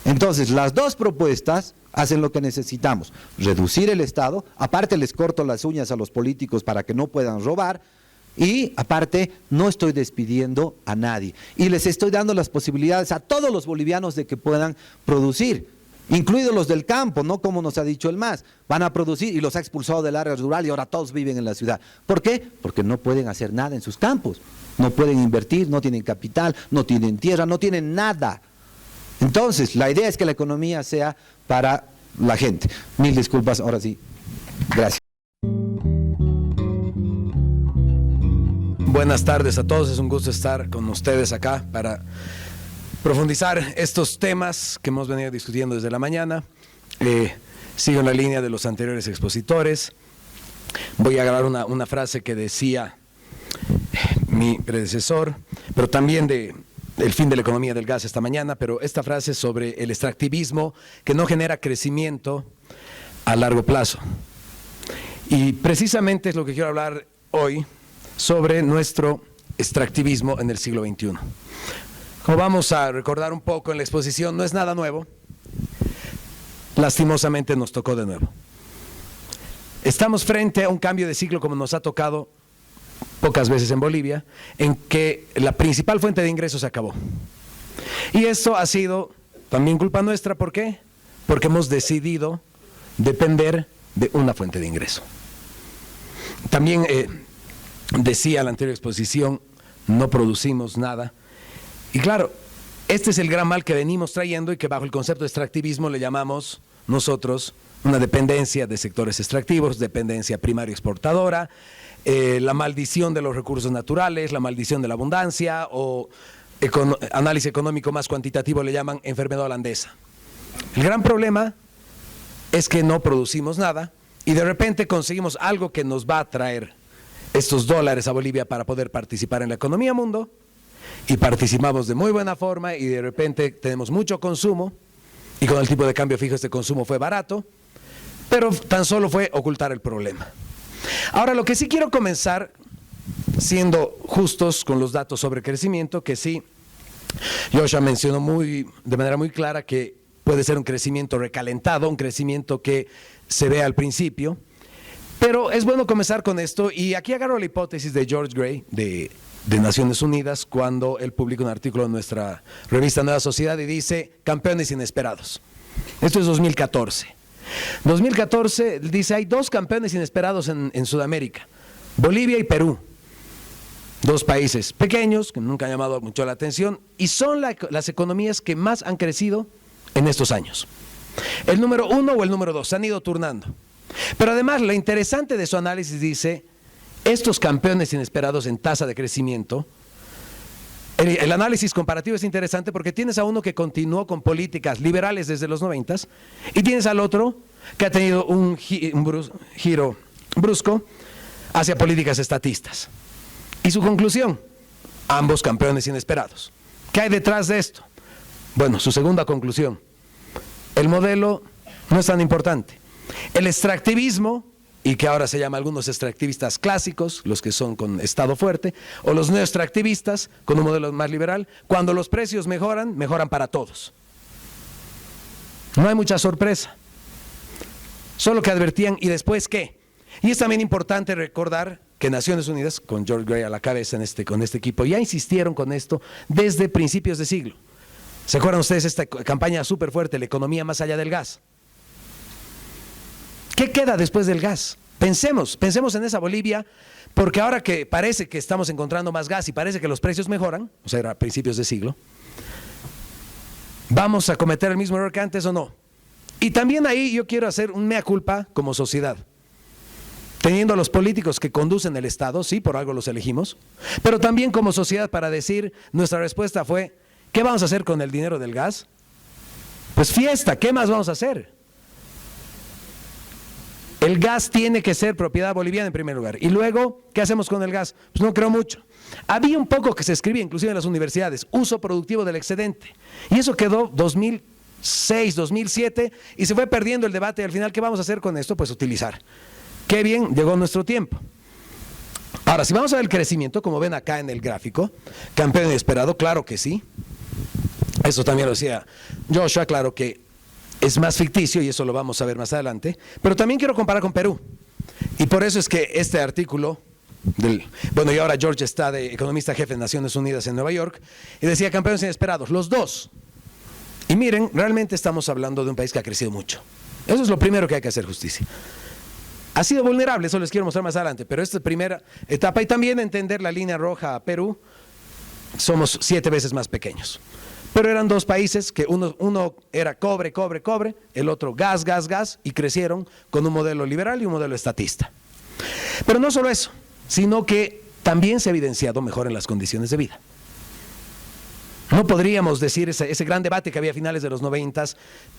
Entonces, las dos propuestas hacen lo que necesitamos: reducir el Estado, aparte les corto las uñas a los políticos para que no puedan robar, y aparte no estoy despidiendo a nadie. Y les estoy dando las posibilidades a todos los bolivianos de que puedan producir, incluidos los del campo, no como nos ha dicho el MAS, van a producir y los ha expulsado del área rural y ahora todos viven en la ciudad. ¿Por qué? Porque no pueden hacer nada en sus campos, no pueden invertir, no tienen capital, no tienen tierra, no tienen nada. Entonces, la idea es que la economía sea para la gente. Mil disculpas, ahora sí. Gracias. Buenas tardes a todos, es un gusto estar con ustedes acá para profundizar estos temas que hemos venido discutiendo desde la mañana. Sigo en la línea de los anteriores expositores. Voy a agarrar una frase que decía mi predecesor, pero también del fin de la economía del gas esta mañana, pero esta frase sobre el extractivismo que no genera crecimiento a largo plazo. Y precisamente es lo que quiero hablar hoy sobre nuestro extractivismo en el siglo XXI. Como vamos a recordar un poco en la exposición, no es nada nuevo, lastimosamente nos tocó de nuevo. Estamos frente a un cambio de ciclo como nos ha tocado pocas veces en Bolivia, en que la principal fuente de ingresos se acabó. Y esto ha sido también culpa nuestra, ¿por qué? Porque hemos decidido depender de una fuente de ingreso. También decía la anterior exposición, no producimos nada. Y claro, este es el gran mal que venimos trayendo y que bajo el concepto de extractivismo le llamamos nosotros una dependencia de sectores extractivos, dependencia primaria exportadora, la maldición de los recursos naturales, la maldición de la abundancia, o análisis económico más cuantitativo le llaman enfermedad holandesa. El gran problema es que no producimos nada y de repente conseguimos algo que nos va a traer estos dólares a Bolivia para poder participar en la economía mundo, y participamos de muy buena forma y de repente tenemos mucho consumo y con el tipo de cambio fijo este consumo fue barato, pero tan solo fue ocultar el problema. Ahora, lo que sí quiero comenzar, siendo justos con los datos sobre crecimiento, que sí, Joshua mencionó de manera muy clara que puede ser un crecimiento recalentado, un crecimiento que se ve al principio, pero es bueno comenzar con esto, y aquí agarro la hipótesis de George Gray, de Naciones Unidas, cuando él publica un artículo en nuestra revista Nueva Sociedad y dice, campeones inesperados. Esto es 2014. 2014 dice, hay dos campeones inesperados en Sudamérica, Bolivia y Perú. Dos países pequeños que nunca han llamado mucho la atención y son las economías que más han crecido en estos años. El número 1 o el número 2 se han ido turnando. Pero además, lo interesante de su análisis dice, estos campeones inesperados en tasa de crecimiento, el análisis comparativo es interesante porque tienes a uno que continuó con políticas liberales desde los 90s y tienes al otro que ha tenido un giro brusco hacia políticas estatistas. Y su conclusión, ambos campeones inesperados. ¿Qué hay detrás de esto? Bueno, su segunda conclusión, el modelo no es tan importante. El extractivismo y que ahora se llama algunos extractivistas clásicos, los que son con Estado fuerte, o los neoextractivistas con un modelo más liberal. Cuando los precios mejoran, mejoran para todos. No hay mucha sorpresa. Solo que advertían, ¿y después qué? Y es también importante recordar que Naciones Unidas, con George Gray a la cabeza con este equipo, ya insistieron con esto desde principios de siglo. ¿Se acuerdan ustedes esta campaña súper fuerte, la economía más allá del gas? ¿Qué queda después del gas? Pensemos en esa Bolivia, porque ahora que parece que estamos encontrando más gas y parece que los precios mejoran, o sea, era a principios de siglo, ¿vamos a cometer el mismo error que antes o no? Y también ahí yo quiero hacer un mea culpa como sociedad. Teniendo a los políticos que conducen el Estado, sí, por algo los elegimos, pero también como sociedad para decir, nuestra respuesta fue, ¿qué vamos a hacer con el dinero del gas? Pues fiesta, ¿qué más vamos a hacer? El gas tiene que ser propiedad boliviana en primer lugar. Y luego, ¿qué hacemos con el gas? Pues no creo mucho. Había un poco que se escribía, inclusive en las universidades, uso productivo del excedente. Y eso quedó 2006, 2007, y se fue perdiendo el debate. Y al final, ¿qué vamos a hacer con esto? Pues utilizar. Qué bien, llegó nuestro tiempo. Ahora, si vamos a ver el crecimiento, como ven acá en el gráfico, campeón inesperado, claro que sí. Eso también lo decía Joshua, claro que es más ficticio y eso lo vamos a ver más adelante, pero también quiero comparar con Perú. Y por eso es que este artículo, y ahora George está de economista jefe de Naciones Unidas en Nueva York, y decía campeones inesperados, los dos. Y miren, realmente estamos hablando de un país que ha crecido mucho. Eso es lo primero que hay que hacer justicia. Ha sido vulnerable, eso les quiero mostrar más adelante, pero esta es primera etapa y también entender la línea roja a Perú, somos 7 veces más pequeños. Pero eran dos países que uno era cobre, el otro gas, y crecieron con un modelo liberal y un modelo estatista. Pero no solo eso, sino que también se ha evidenciado mejor en las condiciones de vida. No podríamos decir ese gran debate que había a finales de los 90,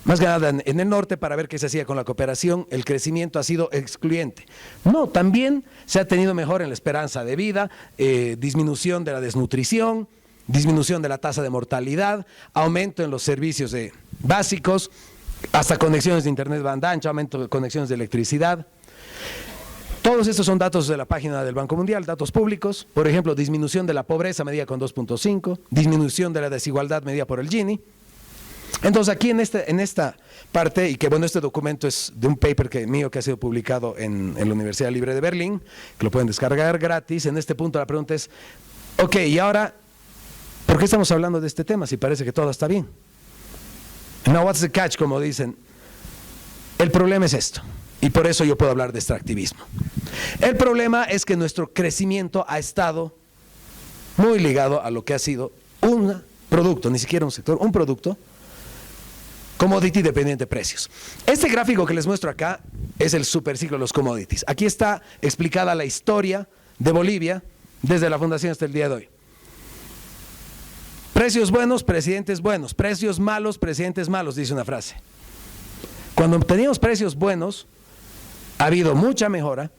más que nada en el norte, para ver qué se hacía con la cooperación, el crecimiento ha sido excluyente. No, también se ha tenido mejor en la esperanza de vida, disminución de la desnutrición, disminución de la tasa de mortalidad, aumento en los servicios básicos, hasta conexiones de internet banda ancha, aumento de conexiones de electricidad. Todos estos son datos de la página del Banco Mundial, datos públicos. Por ejemplo, disminución de la pobreza medida con 2.5, disminución de la desigualdad medida por el Gini. Entonces aquí en esta parte, y que bueno, este documento es de un paper mío que ha sido publicado en la Universidad Libre de Berlín, que lo pueden descargar gratis. En este punto la pregunta es, ok, y ahora, ¿por qué estamos hablando de este tema si parece que todo está bien? Now what's the catch, como dicen. El problema es esto, y por eso yo puedo hablar de extractivismo. El problema es que nuestro crecimiento ha estado muy ligado a lo que ha sido un producto, ni siquiera un sector, un producto, commodity dependiente de precios. Este gráfico que les muestro acá es el superciclo de los commodities. Aquí está explicada la historia de Bolivia desde la fundación hasta el día de hoy. Precios buenos, presidentes buenos. Precios malos, presidentes malos, dice una frase. Cuando teníamos precios buenos, ha habido mucha mejora,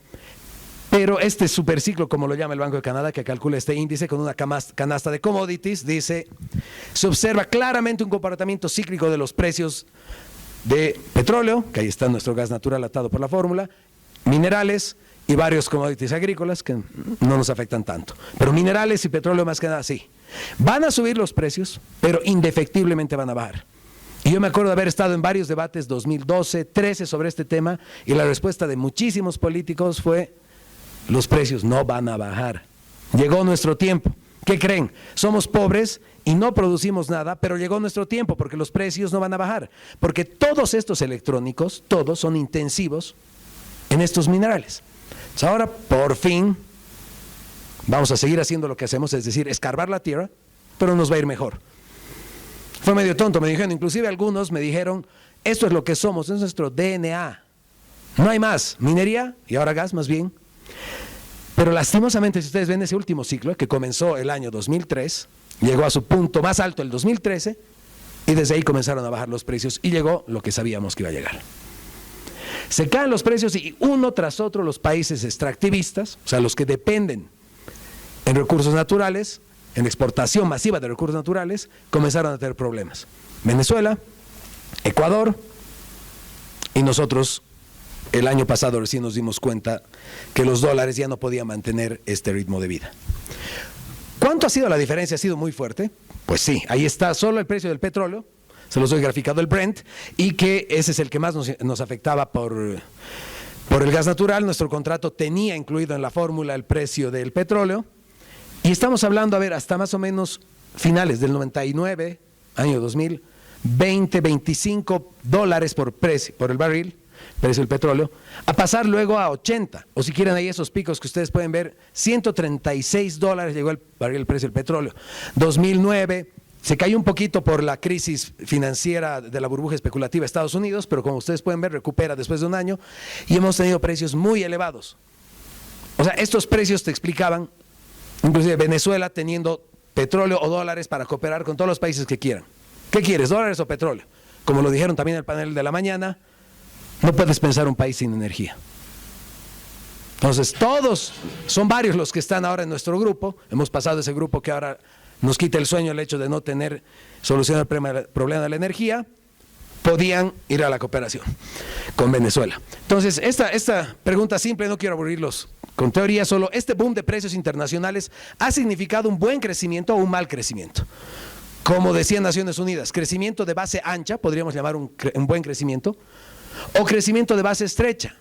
pero este superciclo, como lo llama el Banco de Canadá, que calcula este índice con una canasta de commodities, dice, se observa claramente un comportamiento cíclico de los precios de petróleo, que ahí está nuestro gas natural atado por la fórmula, minerales y varios commodities agrícolas que no nos afectan tanto. Pero minerales y petróleo más que nada sí. Van a subir los precios, pero indefectiblemente van a bajar. Y yo me acuerdo de haber estado en varios debates 2012, 13 sobre este tema, y la respuesta de muchísimos políticos fue, los precios no van a bajar. Llegó nuestro tiempo. ¿Qué creen? Somos pobres y no producimos nada, pero llegó nuestro tiempo porque los precios no van a bajar. Porque todos estos electrónicos, todos son intensivos en estos minerales. Entonces ahora, por fin, vamos a seguir haciendo lo que hacemos, es decir, escarbar la tierra, pero nos va a ir mejor. Fue medio tonto, me dijeron, inclusive algunos me dijeron, esto es lo que somos, es nuestro DNA. No hay más, minería y ahora gas más bien. Pero lastimosamente, si ustedes ven ese último ciclo, que comenzó el año 2003, llegó a su punto más alto el 2013, y desde ahí comenzaron a bajar los precios, y llegó lo que sabíamos que iba a llegar. Se caen los precios y uno tras otro los países extractivistas, o sea, los que dependen en recursos naturales, en exportación masiva de recursos naturales, comenzaron a tener problemas. Venezuela, Ecuador y nosotros el año pasado recién nos dimos cuenta que los dólares ya no podían mantener este ritmo de vida. ¿Cuánto ha sido la diferencia? ¿Ha sido muy fuerte? Pues sí, ahí está solo el precio del petróleo, se los doy graficado el Brent, y que ese es el que más nos afectaba por el gas natural. Nuestro contrato tenía incluido en la fórmula el precio del petróleo, y estamos hablando, a ver, hasta más o menos finales del 99, año 2000, 20, 25 dólares por el barril, precio del petróleo, a pasar luego a 80, o si quieren ahí esos picos que ustedes pueden ver, 136 dólares llegó el barril el precio del petróleo. 2009 se cayó un poquito por la crisis financiera de la burbuja especulativa de Estados Unidos, pero como ustedes pueden ver, recupera después de un año, y hemos tenido precios muy elevados. O sea, estos precios te explicaban, inclusive Venezuela teniendo petróleo o dólares para cooperar con todos los países que quieran. ¿Qué quieres, dólares o petróleo? Como lo dijeron también en el panel de la mañana, no puedes pensar un país sin energía. Entonces, son varios los que están ahora en nuestro grupo. Hemos pasado ese grupo que ahora nos quita el sueño el hecho de no tener solución al problema de la energía. Podían ir a la cooperación con Venezuela. Entonces, esta pregunta simple, no quiero aburrirlos con teoría, solo este boom de precios internacionales ha significado un buen crecimiento o un mal crecimiento. Como decían Naciones Unidas, crecimiento de base ancha, podríamos llamar un buen crecimiento, o crecimiento de base estrecha.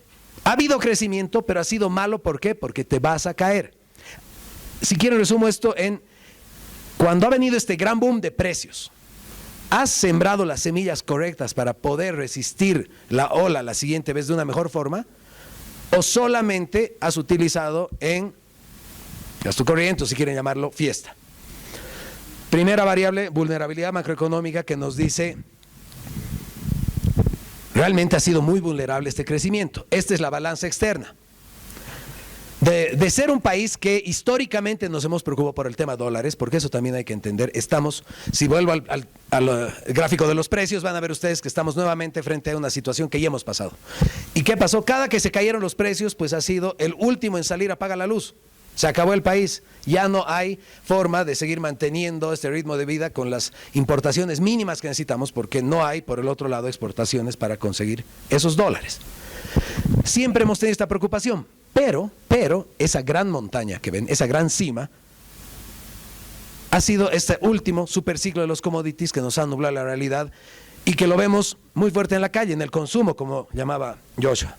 Ha habido crecimiento, pero ha sido malo, ¿por qué? Porque te vas a caer. Si quieren resumo esto en, cuando ha venido este gran boom de precios, ¿has sembrado las semillas correctas para poder resistir la ola la siguiente vez de una mejor forma? ¿O solamente has utilizado en gasto corriente, o si quieren llamarlo, fiesta? Primera variable, vulnerabilidad macroeconómica, que nos dice, realmente ha sido muy vulnerable este crecimiento. Esta es la balanza externa. De ser un país que históricamente nos hemos preocupado por el tema dólares, porque eso también hay que entender, si vuelvo al gráfico de los precios, van a ver ustedes que estamos nuevamente frente a una situación que ya hemos pasado. ¿Y qué pasó? Cada que se cayeron los precios, pues ha sido el último en salir, apaga la luz. Se acabó el país, ya no hay forma de seguir manteniendo este ritmo de vida con las importaciones mínimas que necesitamos, porque no hay, por el otro lado, exportaciones para conseguir esos dólares. Siempre hemos tenido esta preocupación, pero esa gran montaña que ven, esa gran cima, ha sido este último superciclo de los commodities que nos ha nublado la realidad y que lo vemos muy fuerte en la calle, en el consumo, como llamaba Joshua.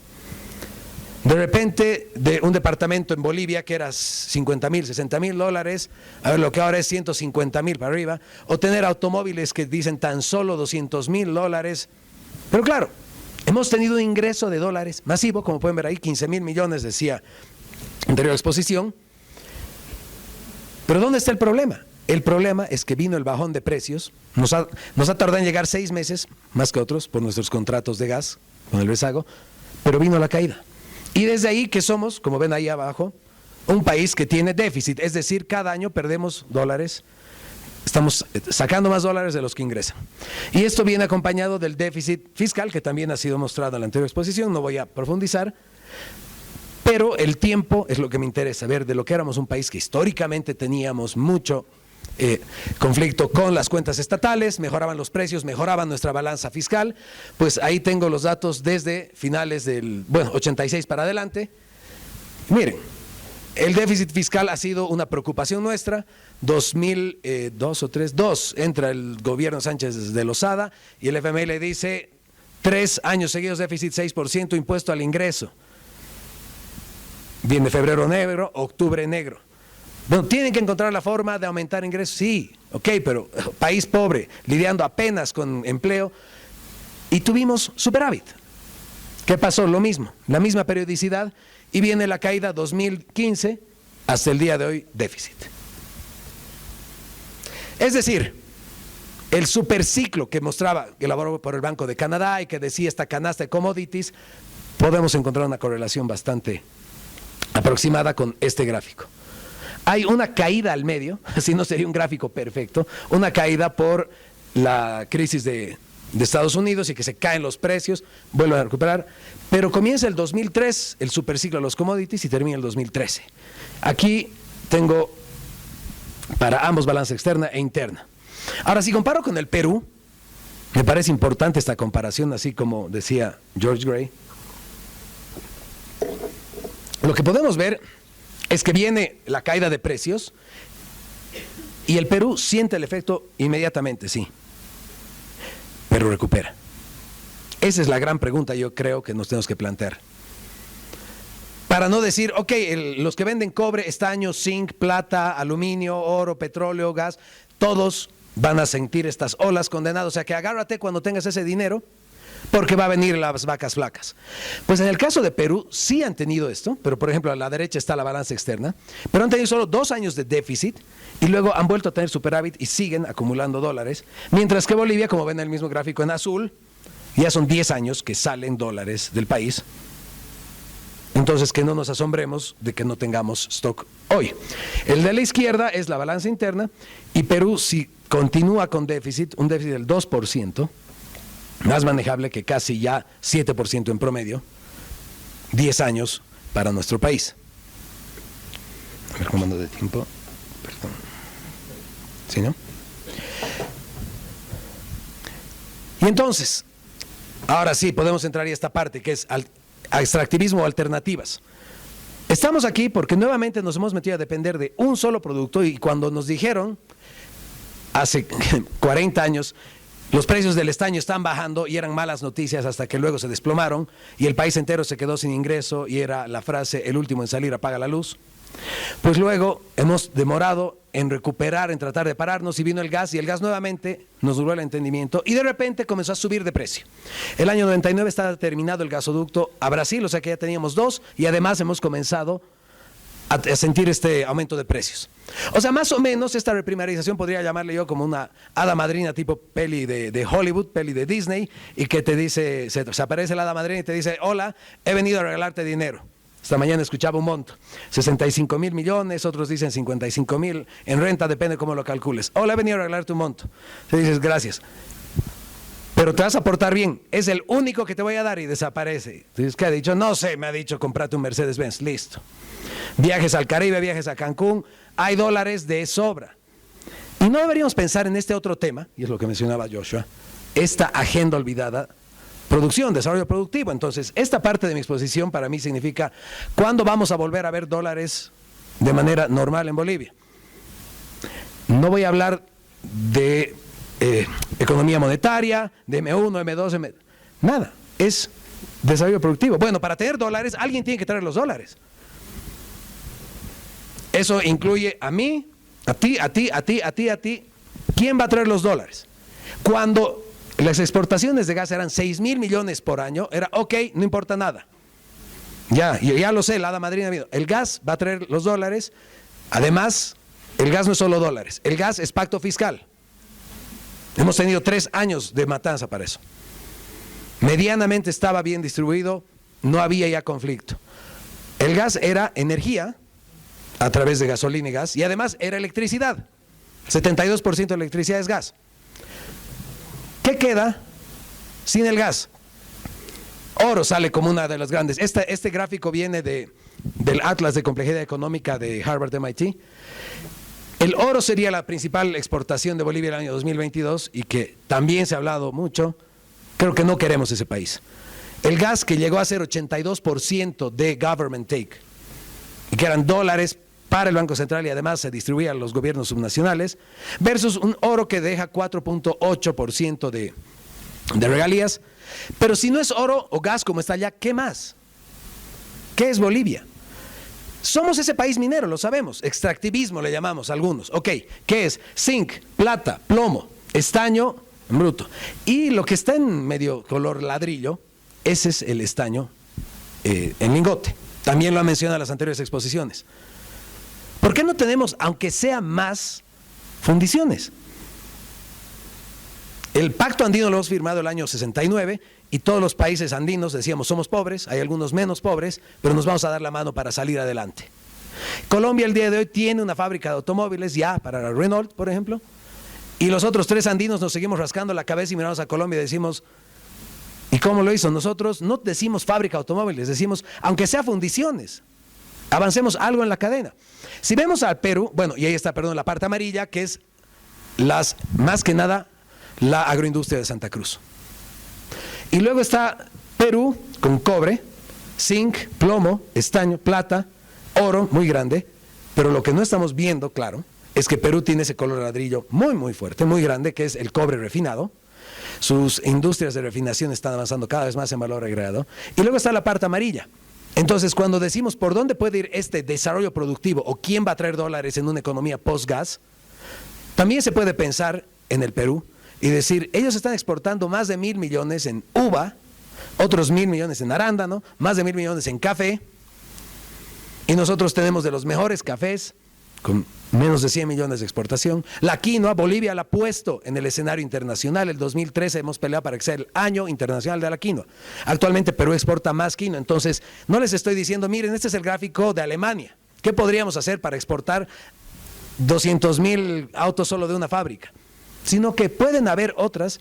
De repente, de un departamento en Bolivia que era 50,000, 60,000 dólares, a ver lo que ahora es 150,000 para arriba, o tener automóviles que dicen tan solo 200,000 dólares. Pero claro, hemos tenido un ingreso de dólares masivo, como pueden ver ahí, 15,000 millones, decía anterior exposición. Pero ¿dónde está el problema? El problema es que vino el bajón de precios, nos ha tardado en llegar 6 meses, más que otros, por nuestros contratos de gas con el rezago, pero vino la caída. Y desde ahí que somos, como ven ahí abajo, un país que tiene déficit, es decir, cada año perdemos dólares, estamos sacando más dólares de los que ingresan. Y esto viene acompañado del déficit fiscal, que también ha sido mostrado en la anterior exposición, no voy a profundizar, pero el tiempo es lo que me interesa, ver de lo que éramos un país que históricamente teníamos mucho conflicto con las cuentas estatales, mejoraban los precios, mejoraban nuestra balanza fiscal, pues ahí tengo los datos desde finales del, 86 para adelante. Miren, el déficit fiscal ha sido una preocupación nuestra. 2002 entra el gobierno Sánchez de Lozada y el FMI le dice 3 años seguidos déficit 6%, impuesto al ingreso. Viene febrero negro, octubre negro. Bueno, tienen que encontrar la forma de aumentar ingresos, sí, ok, pero país pobre, lidiando apenas con empleo, y tuvimos superávit. ¿Qué pasó? Lo mismo, la misma periodicidad, y viene la caída 2015, hasta el día de hoy, déficit. Es decir, el superciclo que mostraba, que elaboró por el Banco de Canadá y que decía esta canasta de commodities, podemos encontrar una correlación bastante aproximada con este gráfico. Hay una caída al medio, si no sería un gráfico perfecto, una caída por la crisis de Estados Unidos y que se caen los precios, vuelven a recuperar, pero comienza el 2003, el superciclo de los commodities, y termina el 2013. Aquí tengo para ambos balanza externa e interna. Ahora, si comparo con el Perú, me parece importante esta comparación, así como decía George Gray. lo que podemos ver es que viene la caída de precios y el Perú siente el efecto inmediatamente, sí, pero recupera. Esa es la gran pregunta, yo creo, que nos tenemos que plantear. Para no decir, ok, los que venden cobre, estaño, zinc, plata, aluminio, oro, petróleo, gas, todos van a sentir estas olas condenadas. O sea que agárrate cuando tengas ese dinero, porque va a venir las vacas flacas. Pues en el caso de Perú sí han tenido esto, pero por ejemplo a la derecha está la balanza externa, pero han tenido solo 2 años de déficit y luego han vuelto a tener superávit y siguen acumulando dólares, mientras que Bolivia, como ven en el mismo gráfico en azul, ya son 10 años que salen dólares del país. Entonces que no nos asombremos de que no tengamos stock hoy. El de la izquierda es la balanza interna y Perú si continúa con déficit, un déficit del 2%, más manejable que casi ya 7% en promedio, 10 años para nuestro país. A ver cómo ando de tiempo. Perdón. ¿Sí, no? Y entonces, ahora sí podemos entrar a esta parte que es a extractivismo o alternativas. Estamos aquí porque nuevamente nos hemos metido a depender de un solo producto y cuando nos dijeron hace 40 años los precios del estaño están bajando y eran malas noticias hasta que luego se desplomaron y el país entero se quedó sin ingreso y era la frase el último en salir apaga la luz. Pues luego hemos demorado en recuperar, en tratar de pararnos y vino el gas y el gas nuevamente nos duró el entendimiento y de repente comenzó a subir de precio. El año 99 estaba terminado el gasoducto a Brasil, o sea que ya teníamos 2 y además hemos comenzado a sentir este aumento de precios. O sea, más o menos esta reprimarización podría llamarle yo como una hada madrina tipo peli de Hollywood, peli de Disney, y que te dice, se aparece la hada madrina y te dice, hola, he venido a regalarte dinero. Esta mañana escuchaba un monto, 65,000 millones, otros dicen 55,000, en renta depende cómo lo calcules. Hola, he venido a regalarte un monto. Te dices, gracias. Pero te vas a portar bien, es el único que te voy a dar y desaparece. Entonces, ¿qué ha dicho? No sé, me ha dicho, comprate un Mercedes-Benz, listo. Viajes al Caribe, viajes a Cancún, hay dólares de sobra. Y no deberíamos pensar en este otro tema, y es lo que mencionaba Joshua, esta agenda olvidada, producción, desarrollo productivo. Entonces, esta parte de mi exposición para mí significa, ¿cuándo vamos a volver a ver dólares de manera normal en Bolivia? No voy a hablar de economía monetaria, de M1, M2, nada, es desarrollo productivo. Bueno, para tener dólares, alguien tiene que traer los dólares. Eso incluye a mí, a ti, a ti, a ti, a ti, a ti. ¿Quién va a traer los dólares? Cuando las exportaciones de gas eran 6,000 millones por año, era ok, no importa nada. Ya lo sé, la hada madrina ha habido. El gas va a traer los dólares. Además, el gas no es solo dólares, el gas es pacto fiscal. Hemos tenido 3 años de matanza para eso. Medianamente estaba bien distribuido, no había ya conflicto. El gas era energía a través de gasolina y gas, y además era electricidad. 72% de electricidad es gas. ¿Qué queda sin el gas? Oro sale como una de las grandes. Este gráfico viene del Atlas de Complejidad Económica de Harvard MIT. El oro sería la principal exportación de Bolivia el año 2022 y que también se ha hablado mucho. Creo que no queremos ese país. El gas, que llegó a ser 82% de government take y que eran dólares para el Banco Central y además se distribuía a los gobiernos subnacionales, versus un oro que deja 4.8% de regalías. Pero si no es oro o gas como está allá, ¿qué más? ¿Qué es Bolivia? Somos ese país minero, lo sabemos, extractivismo le llamamos a algunos. Ok, ¿qué es? Zinc, plata, plomo, estaño en bruto. Y lo que está en medio color ladrillo, ese es el estaño en lingote. También lo han mencionado en las anteriores exposiciones. ¿Por qué no tenemos, aunque sea más, fundiciones? El Pacto Andino lo hemos firmado el año 69 y todos los países andinos decíamos somos pobres, hay algunos menos pobres, pero nos vamos a dar la mano para salir adelante. Colombia el día de hoy tiene una fábrica de automóviles ya para Renault, por ejemplo, y los otros 3 andinos nos seguimos rascando la cabeza y miramos a Colombia y decimos, ¿y cómo lo hizo? Nosotros no decimos fábrica de automóviles, decimos, aunque sea fundiciones, avancemos algo en la cadena. Si vemos al Perú, bueno, y ahí está, perdón, la parte amarilla, que es más que nada la agroindustria de Santa Cruz. Y luego está Perú con cobre, zinc, plomo, estaño, plata, oro muy grande, pero lo que no estamos viendo, claro, es que Perú tiene ese color ladrillo muy, muy fuerte, muy grande, que es el cobre refinado. Sus industrias de refinación están avanzando cada vez más en valor agregado. Y luego está la parte amarilla. Entonces, cuando decimos por dónde puede ir este desarrollo productivo o quién va a traer dólares en una economía post-gas, también se puede pensar en el Perú y decir, ellos están exportando más de 1.000 millones en uva, otros 1.000 millones en arándano, más de 1.000 millones en café, y nosotros tenemos de los mejores cafés, con menos de 100 millones de exportación. La quinoa, Bolivia la ha puesto en el escenario internacional. El 2013 hemos peleado para que sea el año internacional de la quinoa. Actualmente Perú exporta más quinoa. Entonces, no les estoy diciendo, miren, este es el gráfico de Alemania. ¿Qué podríamos hacer para exportar 200.000 autos solo de una fábrica? Sino que pueden haber otras,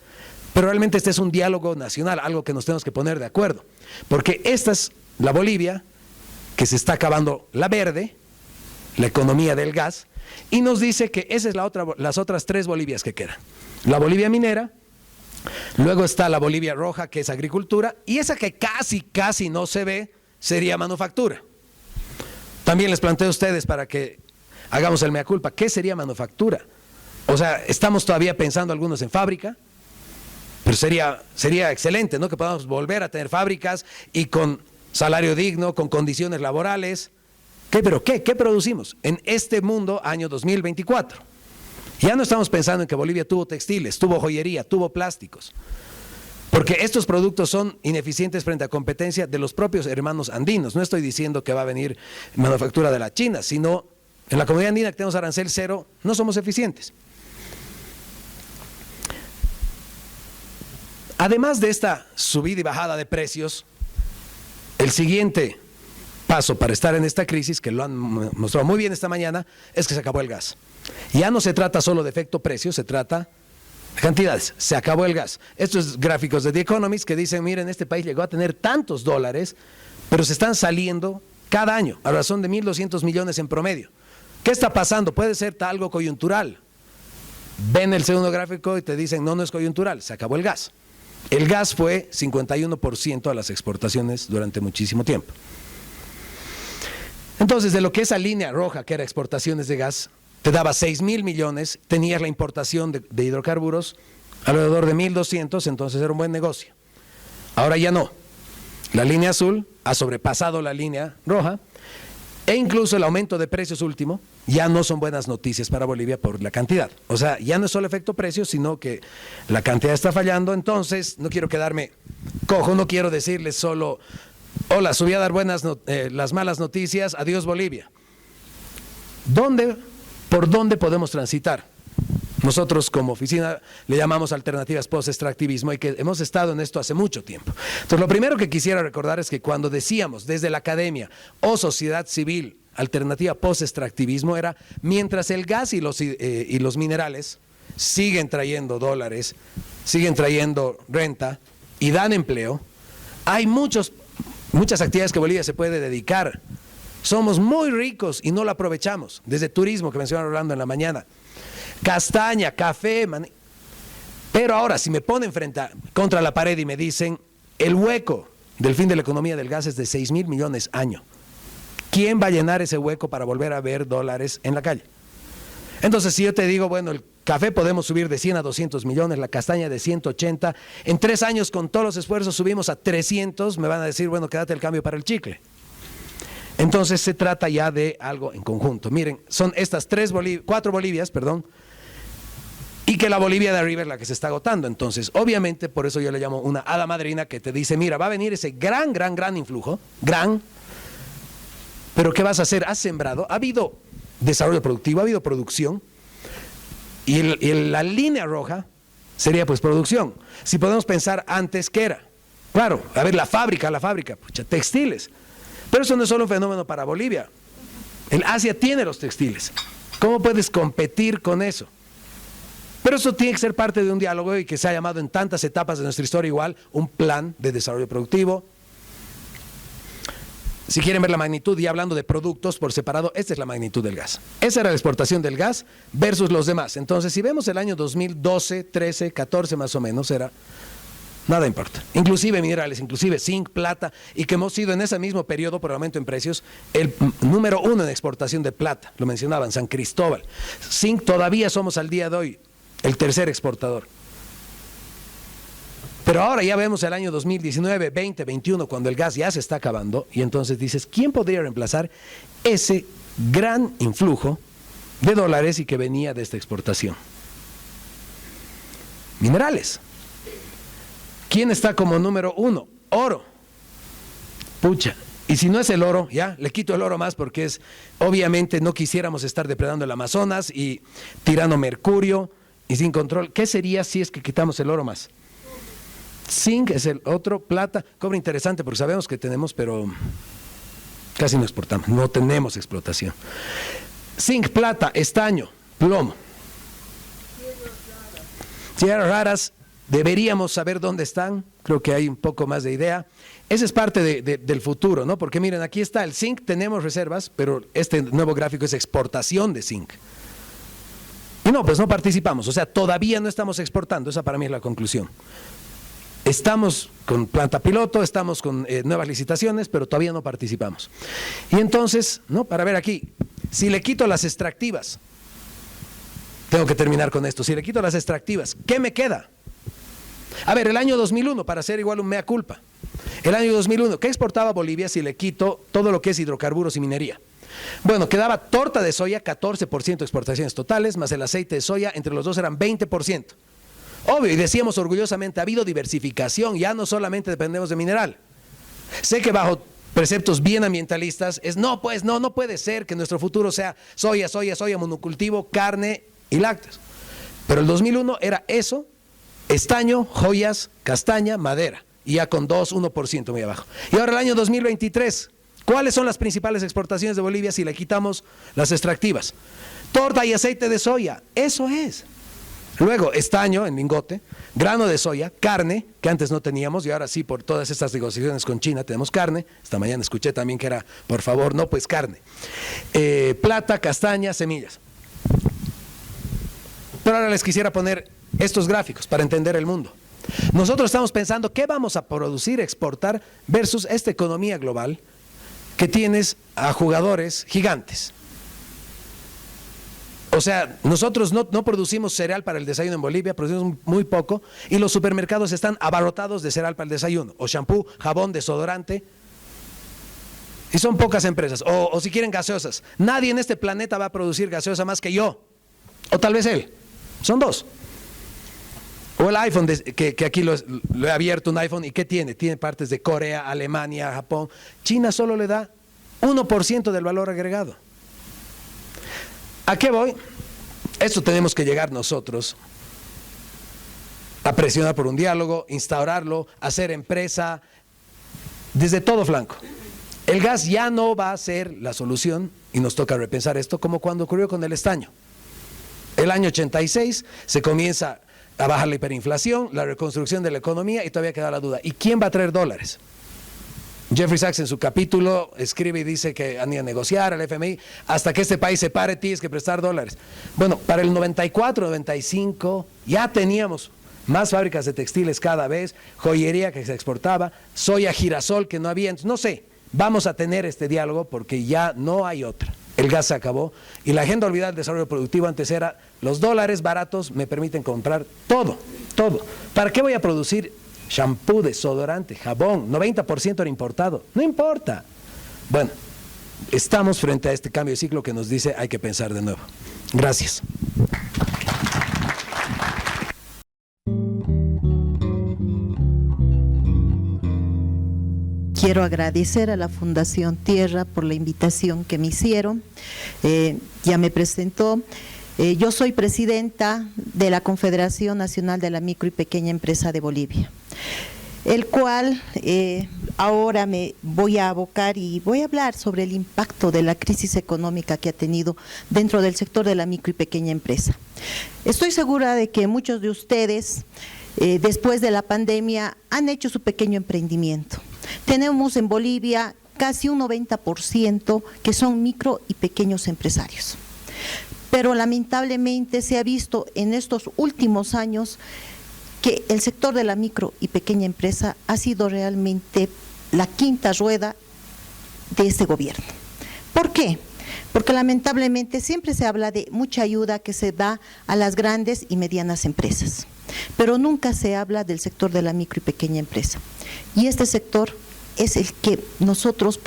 pero realmente este es un diálogo nacional, algo que nos tenemos que poner de acuerdo. Porque esta es la Bolivia que se está acabando la verde, la economía del gas, y nos dice que esa es las otras tres Bolivias que quedan. La Bolivia minera, luego está la Bolivia roja, que es agricultura, y esa que casi no se ve sería manufactura. También les planteo a ustedes para que hagamos el mea culpa, ¿qué sería manufactura? O sea, estamos todavía pensando algunos en fábrica, pero sería excelente, ¿no? Que podamos volver a tener fábricas y con salario digno, con condiciones laborales. ¿Pero qué? ¿Qué producimos en este mundo año 2024? Ya no estamos pensando en que Bolivia tuvo textiles, tuvo joyería, tuvo plásticos. Porque estos productos son ineficientes frente a competencia de los propios hermanos andinos. No estoy diciendo que va a venir manufactura de la China, sino en la comunidad andina que tenemos arancel cero, no somos eficientes. Además de esta subida y bajada de precios, el siguiente paso para estar en esta crisis, que lo han mostrado muy bien esta mañana, es que se acabó el gas. Ya no se trata solo de efecto precio, se trata de cantidades. Se acabó el gas. Estos gráficos de The Economist que dicen, miren, este país llegó a tener tantos dólares, pero se están saliendo cada año, a razón de 1.200 millones en promedio. ¿Qué está pasando? Puede ser algo coyuntural. Ven el segundo gráfico y te dicen, no es coyuntural, se acabó el gas. El gas fue 51% de las exportaciones durante muchísimo tiempo. Entonces, de lo que esa línea roja, que era exportaciones de gas, te daba 6.000 millones, tenías la importación de hidrocarburos alrededor de 1.200, entonces era un buen negocio. Ahora ya no. La línea azul ha sobrepasado la línea roja, e incluso el aumento de precios último ya no son buenas noticias para Bolivia por la cantidad. O sea, ya no es solo efecto precio, sino que la cantidad está fallando. Entonces, no quiero quedarme cojo, no quiero decirles solo, hola, subí a dar las malas noticias, adiós Bolivia. ¿Por dónde podemos transitar? Nosotros como oficina le llamamos alternativas post-extractivismo y que hemos estado en esto hace mucho tiempo. Entonces, lo primero que quisiera recordar es que cuando decíamos desde la academia o sociedad civil, alternativa post-extractivismo, era mientras el gas y los minerales siguen trayendo dólares, siguen trayendo renta y dan empleo, hay muchas actividades que Bolivia se puede dedicar. Somos muy ricos y no lo aprovechamos, desde turismo que mencionaba Orlando en la mañana, castaña, café, pero ahora si me ponen contra la pared y me dicen el hueco del fin de la economía del gas es de 6.000 millones año, ¿quién va a llenar ese hueco para volver a ver dólares en la calle? Entonces si yo te digo, bueno, el café podemos subir de 100 a 200 millones, la castaña de 180, en 3 años con todos los esfuerzos subimos a 300, me van a decir, bueno, quédate el cambio para el chicle. Entonces se trata ya de algo en conjunto. Miren, son estas 4 Bolivias, y que la Bolivia de arriba es la que se está agotando. Entonces, obviamente, por eso yo le llamo una hada madrina que te dice, mira, va a venir ese gran influjo, pero ¿qué vas a hacer? Has sembrado, ha habido desarrollo productivo, ha habido producción, y la línea roja sería pues producción. Si podemos pensar antes, ¿qué era? Claro, a ver, la fábrica, textiles. Pero eso no es solo un fenómeno para Bolivia. El Asia tiene los textiles. ¿Cómo puedes competir con eso? Pero eso tiene que ser parte de un diálogo y que se ha llamado en tantas etapas de nuestra historia igual un plan de desarrollo productivo. Si quieren ver la magnitud, y hablando de productos por separado, esta es la magnitud del gas. Esa era la exportación del gas versus los demás. Entonces, si vemos el año 2012, 13, 14 más o menos, era Nada importa. Inclusive minerales, inclusive zinc, plata, y que hemos sido en ese mismo periodo, por aumento en precios, el número 1 en exportación de plata. Lo mencionaban, San Cristóbal. Zinc todavía somos al día de hoy el tercer exportador. Pero ahora ya vemos el año 2019, 20, 21, cuando el gas ya se está acabando, y entonces dices, ¿quién podría reemplazar ese gran influjo de dólares y que venía de esta exportación? Minerales. ¿Quién está como número 1? Oro. Pucha. Y si no es el oro, ya, le quito el oro más porque es, obviamente no quisiéramos estar depredando el Amazonas y tirando mercurio y sin control. ¿Qué sería si es que quitamos el oro más? Zinc es el otro, plata, cobre interesante porque sabemos que tenemos, pero casi no exportamos, no tenemos explotación. Zinc, plata, estaño, plomo. Tierras raras. Deberíamos saber dónde están, creo que hay un poco más de idea. Esa es parte del futuro, ¿no? Porque miren, aquí está el zinc, tenemos reservas, pero este nuevo gráfico es exportación de zinc. Y no, pues no participamos, o sea, todavía no estamos exportando, esa para mí es la conclusión. Estamos con planta piloto, estamos con nuevas licitaciones, pero todavía no participamos. Y entonces, ¿no? Para ver aquí, si le quito las extractivas, tengo que terminar con esto, si le quito las extractivas, ¿qué me queda? A ver, el año 2001, para hacer igual un mea culpa. El año 2001, ¿qué exportaba Bolivia si le quito todo lo que es hidrocarburos y minería? Bueno, quedaba torta de soya, 14% de exportaciones totales, más el aceite de soya, entre los dos eran 20%. Obvio, y decíamos orgullosamente, ha habido diversificación, ya no solamente dependemos de mineral. Sé que bajo preceptos bien ambientalistas es, no, pues no puede ser que nuestro futuro sea soya, monocultivo, carne y lácteos. Pero el 2001 era eso, estaño, joyas, castaña, madera, y ya con 1% muy abajo. Y ahora el año 2023, ¿cuáles son las principales exportaciones de Bolivia si le quitamos las extractivas? Torta y aceite de soya, eso es. Luego, estaño en lingote, grano de soya, carne, que antes no teníamos, y ahora sí, por todas estas negociaciones con China tenemos carne. Esta mañana escuché también que era, por favor, no, pues carne. Plata, castaña, semillas. Pero ahora les quisiera poner estos gráficos para entender el mundo. Nosotros estamos pensando qué vamos a producir, exportar versus esta economía global que tienes a jugadores gigantes. O sea, nosotros no producimos cereal para el desayuno en Bolivia, producimos muy poco, y los supermercados están abarrotados de cereal para el desayuno, o shampoo, jabón, desodorante, y son pocas empresas, o si quieren gaseosas. Nadie en este planeta va a producir gaseosa más que yo, o tal vez él, son dos. O el iPhone, que aquí lo he abierto, un iPhone, ¿y qué tiene? Tiene partes de Corea, Alemania, Japón. China solo le da 1% del valor agregado. ¿A qué voy? Esto tenemos que llegar nosotros a presionar por un diálogo, instaurarlo, hacer empresa, desde todo flanco. El gas ya no va a ser la solución, y nos toca repensar esto, como cuando ocurrió con el estaño. El año 86 se comienza a bajar la hiperinflación, la reconstrucción de la economía, y todavía queda la duda, ¿y quién va a traer dólares? Jeffrey Sachs en su capítulo escribe y dice que han ido a negociar al FMI, hasta que este país se pare, tienes que prestar dólares. Bueno, para el 94, 95 ya teníamos más fábricas de textiles cada vez, joyería que se exportaba, soya, girasol que no había, entonces, no sé, vamos a tener este diálogo porque ya no hay otra. El gas se acabó y la agenda olvidada del desarrollo productivo antes era los dólares baratos me permiten comprar todo. ¿Para qué voy a producir shampoo, desodorante, jabón? 90% era importado. No importa. Bueno, estamos frente a este cambio de ciclo que nos dice hay que pensar de nuevo. Gracias. Quiero agradecer a la Fundación Tierra por la invitación que me hicieron. Ya me presentó. Yo soy presidenta de la Confederación Nacional de la Micro y Pequeña Empresa de Bolivia, el cual ahora me voy a abocar y voy a hablar sobre el impacto de la crisis económica que ha tenido dentro del sector de la micro y pequeña empresa. Estoy segura de que muchos de ustedes, después de la pandemia, han hecho su pequeño emprendimiento. Tenemos en Bolivia casi un 90% que son micro y pequeños empresarios. Pero lamentablemente se ha visto en estos últimos años que el sector de la micro y pequeña empresa ha sido realmente la quinta rueda de este gobierno. ¿Por qué? Porque lamentablemente siempre se habla de mucha ayuda que se da a las grandes y medianas empresas, pero nunca se habla del sector de la micro y pequeña empresa. Y este sector es el que nosotros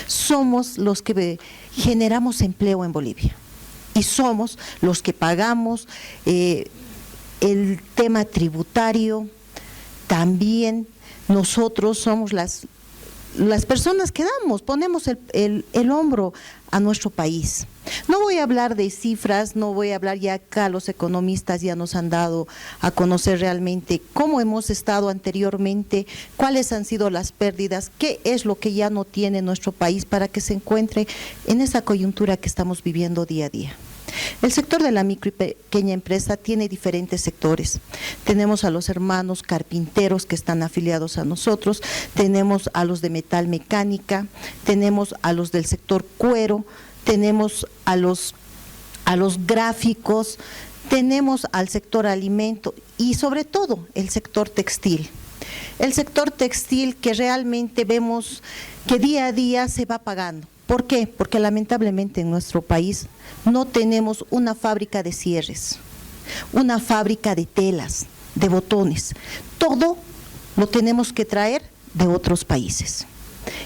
somos los que generamos empleo en Bolivia y somos los que pagamos el tema tributario. También nosotros somos las personas que ponemos el hombro a nuestro país. No voy a hablar de cifras, no voy a hablar, ya acá los economistas ya nos han dado a conocer realmente cómo hemos estado anteriormente, cuáles han sido las pérdidas, qué es lo que ya no tiene nuestro país para que se encuentre en esa coyuntura que estamos viviendo día a día. El sector de la micro y pequeña empresa tiene diferentes sectores. Tenemos a los hermanos carpinteros que están afiliados a nosotros, tenemos a los de metal mecánica, tenemos a los del sector cuero, tenemos a los gráficos, tenemos al sector alimento y sobre todo el sector textil. El sector textil que realmente vemos que día a día se va pagando. ¿Por qué? Porque lamentablemente en nuestro país no tenemos una fábrica de cierres, una fábrica de telas, de botones. Todo lo tenemos que traer de otros países.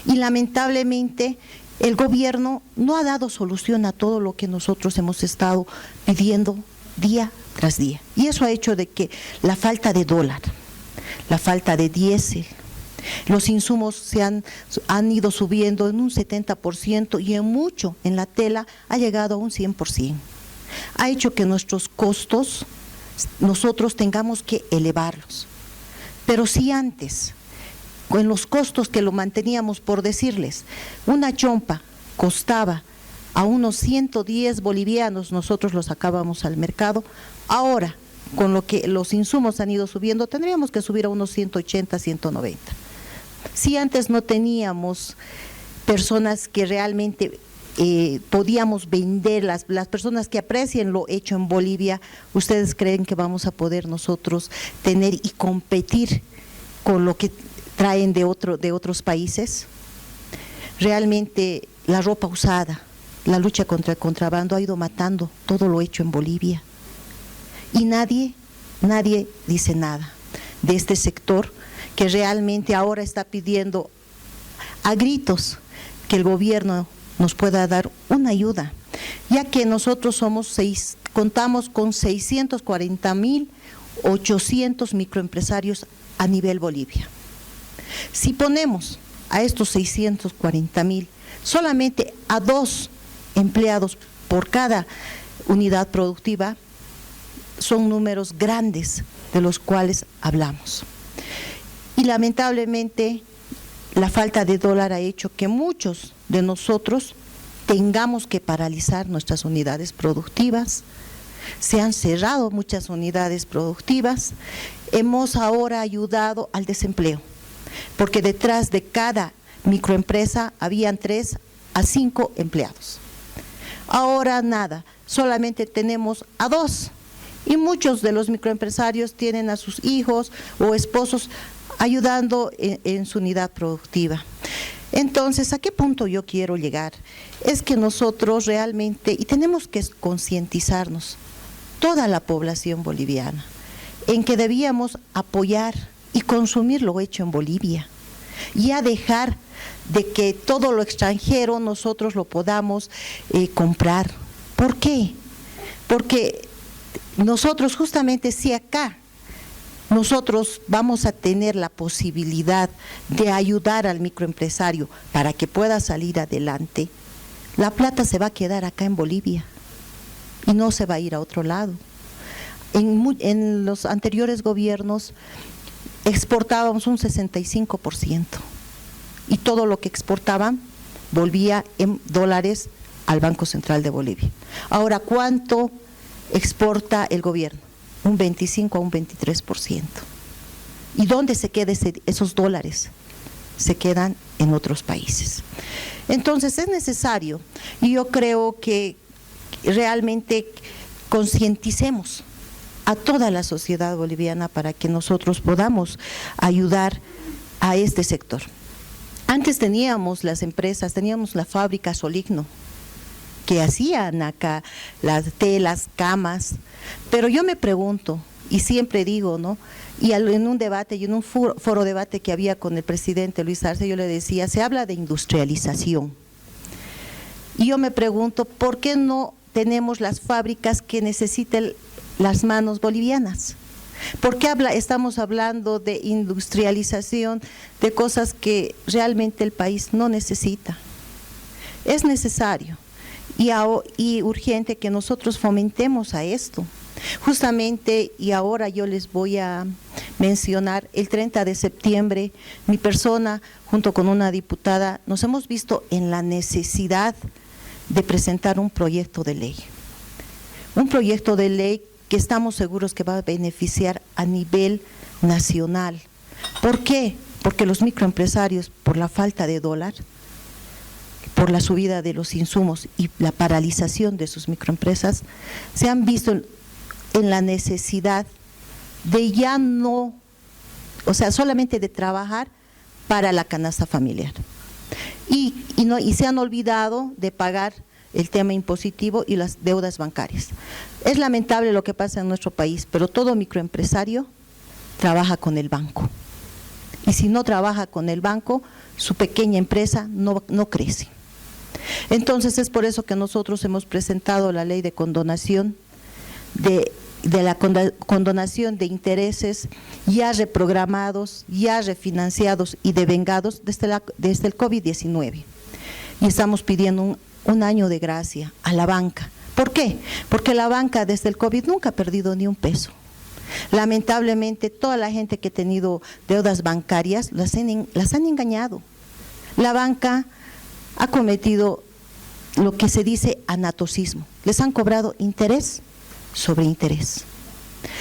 Y lamentablemente el gobierno no ha dado solución a todo lo que nosotros hemos estado pidiendo día tras día. Y eso ha hecho de que la falta de dólar, la falta de diésel, los insumos han ido subiendo en un 70% y en mucho en la tela ha llegado a un 100%. Ha hecho que nuestros costos nosotros tengamos que elevarlos. Pero si antes, con los costos que lo manteníamos, por decirles, una chompa costaba a unos 110 bolivianos, nosotros lo sacábamos al mercado, ahora con lo que los insumos han ido subiendo, tendríamos que subir a unos 180, 190. Si antes no teníamos personas que realmente podíamos vender, las personas que aprecien lo hecho en Bolivia, ¿ustedes creen que vamos a poder nosotros tener y competir con lo que traen de otros países? Realmente la ropa usada, la lucha contra el contrabando ha ido matando todo lo hecho en Bolivia. Y nadie dice nada de este sector que realmente ahora está pidiendo a gritos que el gobierno nos pueda dar una ayuda, ya que nosotros contamos con 640.800 microempresarios a nivel Bolivia. Si ponemos a estos 640.000 solamente a 2 empleados por cada unidad productiva, son números grandes de los cuales hablamos. Y lamentablemente la falta de dólar ha hecho que muchos de nosotros tengamos que paralizar nuestras unidades productivas. Se han cerrado muchas unidades productivas. Hemos ahora ayudado al desempleo, porque detrás de cada microempresa habían 3 a 5 empleados. Ahora nada, solamente tenemos a 2 y muchos de los microempresarios tienen a sus hijos o esposos ayudando en su unidad productiva. Entonces, ¿a qué punto yo quiero llegar? Es que nosotros realmente, y tenemos que concientizarnos, toda la población boliviana, en que debíamos apoyar y consumir lo hecho en Bolivia, y a dejar de que todo lo extranjero nosotros lo podamos comprar. ¿Por qué? Porque nosotros justamente si acá nosotros vamos a tener la posibilidad de ayudar al microempresario para que pueda salir adelante, la plata se va a quedar acá en Bolivia y no se va a ir a otro lado. En los anteriores gobiernos exportábamos un 65% y todo lo que exportaban volvía en dólares al Banco Central de Bolivia. Ahora, ¿cuánto exporta el gobierno? Un 25 a un 23%. ¿Y dónde se quedan esos dólares? Se quedan en otros países. Entonces es necesario, y yo creo que realmente concienticemos a toda la sociedad boliviana para que nosotros podamos ayudar a este sector. Antes teníamos las empresas, teníamos la fábrica Soligno, que hacían acá las telas, camas, pero yo me pregunto, y siempre digo, ¿no? Y en un debate, y en un foro debate que había con el presidente Luis Arce, yo le decía, se habla de industrialización. Y yo me pregunto, ¿por qué no tenemos las fábricas que necesiten las manos bolivianas? ¿Por qué estamos hablando de industrialización de cosas que realmente el país no necesita? Es necesario y urgente que nosotros fomentemos a esto. Justamente, y ahora yo les voy a mencionar, el 30 de septiembre, mi persona, junto con una diputada, nos hemos visto en la necesidad de presentar un proyecto de ley. Un proyecto de ley que estamos seguros que va a beneficiar a nivel nacional. ¿Por qué? Porque los microempresarios, por la falta de dólar, por la subida de los insumos y la paralización de sus microempresas, se han visto en la necesidad de ya no, o sea, solamente de trabajar para la canasta familiar. Y se han olvidado de pagar el tema impositivo y las deudas bancarias. Es lamentable lo que pasa en nuestro país, pero todo microempresario trabaja con el banco. Y si no trabaja con el banco, su pequeña empresa no crece. Entonces es por eso que nosotros hemos presentado la ley de condonación de la condonación de intereses ya reprogramados, ya refinanciados y devengados desde el COVID-19. Y estamos pidiendo un año de gracia a la banca. ¿Por qué? Porque la banca desde el COVID nunca ha perdido ni un peso. Lamentablemente toda la gente que ha tenido deudas bancarias las han engañado. La banca ha cometido lo que se dice anatocismo. Les han cobrado interés sobre interés.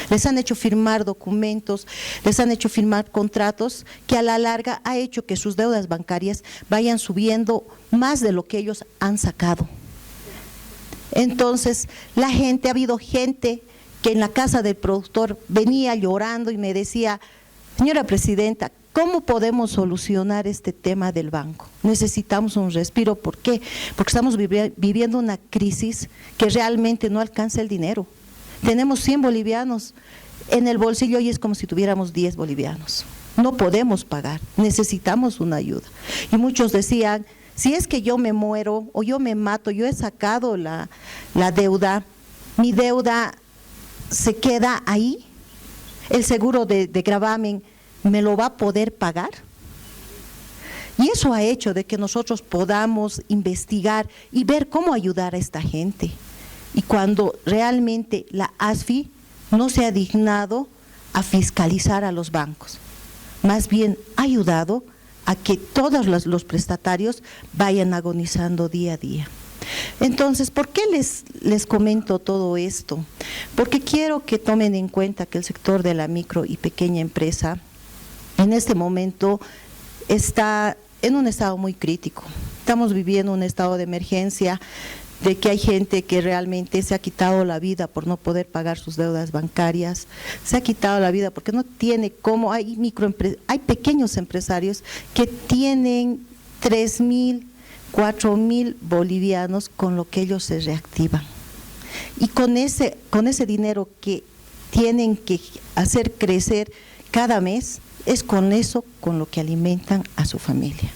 Les han hecho firmar documentos, les han hecho firmar contratos que a la larga ha hecho que sus deudas bancarias vayan subiendo más de lo que ellos han sacado. Entonces, ha habido gente que en la casa del productor venía llorando y me decía, señora presidenta, ¿cómo podemos solucionar este tema del banco? Necesitamos un respiro. ¿Por qué? Porque estamos viviendo una crisis que realmente no alcanza el dinero. Tenemos 100 bolivianos en el bolsillo y es como si tuviéramos 10 bolivianos. No podemos pagar, necesitamos una ayuda. Y muchos decían, si es que yo me muero o yo me mato, yo he sacado la deuda, mi deuda se queda ahí, el seguro de gravamen ¿me lo va a poder pagar? Y eso ha hecho de que nosotros podamos investigar y ver cómo ayudar a esta gente. Y cuando realmente la ASFI no se ha dignado a fiscalizar a los bancos, más bien ha ayudado a que todos los prestatarios vayan agonizando día a día. Entonces, ¿por qué les comento todo esto? Porque quiero que tomen en cuenta que el sector de la micro y pequeña empresa en este momento está en un estado muy crítico. Estamos viviendo un estado de emergencia, de que hay gente que realmente se ha quitado la vida por no poder pagar sus deudas bancarias, se ha quitado la vida porque no tiene cómo, hay pequeños empresarios que tienen 3.000, 4.000 bolivianos con lo que ellos se reactivan. Y con ese dinero que tienen que hacer crecer cada mes, es con eso con lo que alimentan a su familia.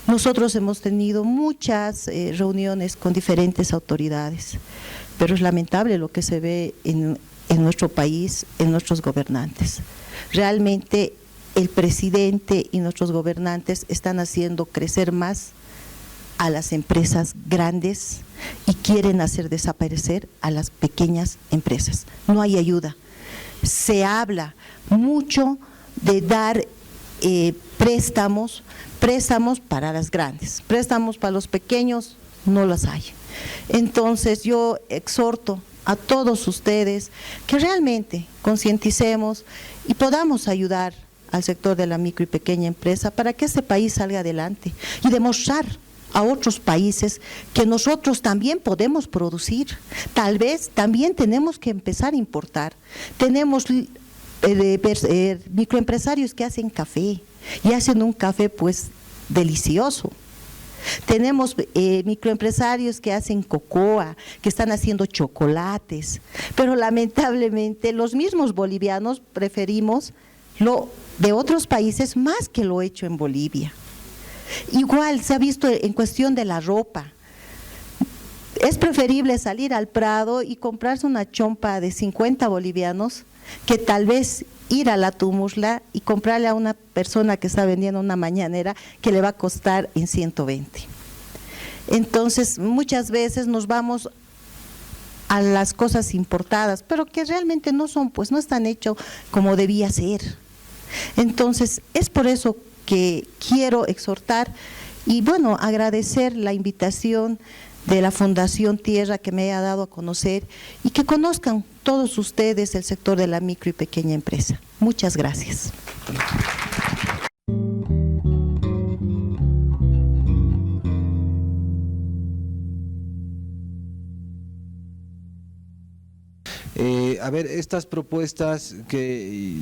Nosotros hemos tenido muchas reuniones con diferentes autoridades, pero es lamentable lo que se ve en nuestro país, en nuestros gobernantes. Realmente el presidente y nuestros gobernantes están haciendo crecer más a las empresas grandes y quieren hacer desaparecer a las pequeñas empresas. No hay ayuda. Se habla mucho de dar préstamos para las grandes, préstamos para los pequeños no los hay. Entonces yo exhorto a todos ustedes que realmente concienticemos y podamos ayudar al sector de la micro y pequeña empresa para que este país salga adelante y demostrar a otros países que nosotros también podemos producir. Tal vez también tenemos que empezar a importar. Tenemos microempresarios que hacen café y hacen un café pues delicioso. Tenemos microempresarios que hacen cocoa, que están haciendo chocolates, pero lamentablemente los mismos bolivianos preferimos lo de otros países más que lo hecho en Bolivia. Igual se ha visto en cuestión de la ropa. Es preferible salir al Prado y comprarse una chompa de 50 bolivianos que tal vez ir a la Tumusla y comprarle a una persona que está vendiendo una mañanera que le va a costar en 120. Entonces, muchas veces nos vamos a las cosas importadas, pero que realmente no son, pues no están hechos como debía ser. Entonces, es por eso que quiero exhortar y bueno, agradecer la invitación de la Fundación Tierra que me haya dado a conocer y que conozcan todos ustedes el sector de la micro y pequeña empresa. Muchas gracias. A ver, estas propuestas que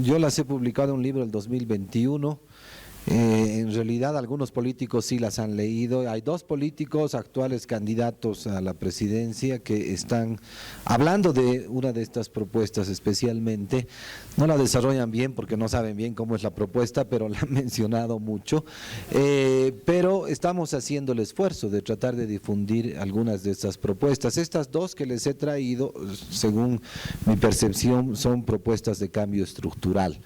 yo las he publicado en un libro del 2021, en realidad algunos políticos sí las han leído. Hay dos políticos actuales candidatos a la presidencia que están hablando de una de estas propuestas especialmente. No la desarrollan bien porque no saben bien cómo es la propuesta, pero la han mencionado mucho. Pero estamos haciendo el esfuerzo de tratar de difundir algunas de estas propuestas. Estas dos que les he traído, según mi percepción, son propuestas de cambio estructural.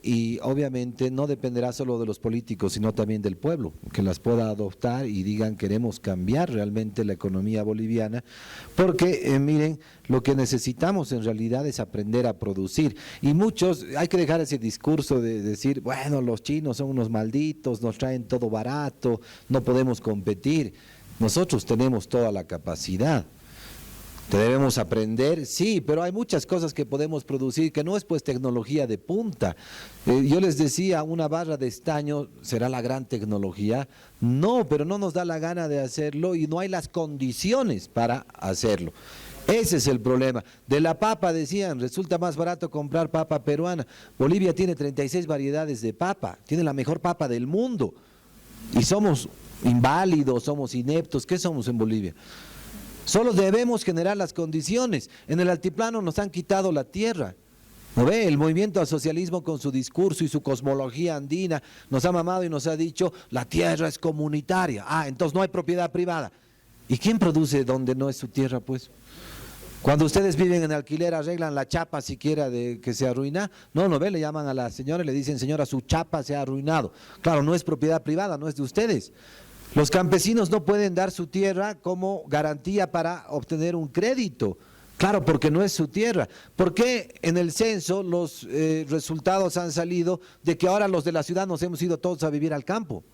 Y obviamente no dependerá solo de los políticos, sino también del pueblo, que las pueda adoptar y digan queremos cambiar realmente la economía boliviana, porque miren, lo que necesitamos en realidad es aprender a producir. Y muchos, hay que dejar ese discurso de decir, bueno, los chinos son unos malditos, nos traen todo barato, no podemos competir. Nosotros tenemos toda la capacidad. Debemos aprender, sí, pero hay muchas cosas que podemos producir que no es pues tecnología de punta. Yo les decía, una barra de estaño será la gran tecnología. No, pero no nos da la gana de hacerlo y no hay las condiciones para hacerlo. Ese es el problema. De la papa decían, resulta más barato comprar papa peruana. Bolivia tiene 36 variedades de papa, tiene la mejor papa del mundo. Y somos inválidos, somos ineptos. ¿Qué somos en Bolivia? Solo debemos generar las condiciones. En el altiplano nos han quitado la tierra. ¿No ve? El movimiento al socialismo con su discurso y su cosmología andina nos ha mamado y nos ha dicho la tierra es comunitaria. Ah, entonces no hay propiedad privada. ¿Y quién produce donde no es su tierra, pues? Cuando ustedes viven en alquiler, arreglan la chapa siquiera de que se arruina. No, no ve, le llaman a la señora y le dicen, señora, su chapa se ha arruinado. Claro, no es propiedad privada, no es de ustedes. Los campesinos no pueden dar su tierra como garantía para obtener un crédito. Claro, porque no es su tierra. ¿Por qué en el censo los resultados han salido de que ahora los de la ciudad nos hemos ido todos a vivir al campo?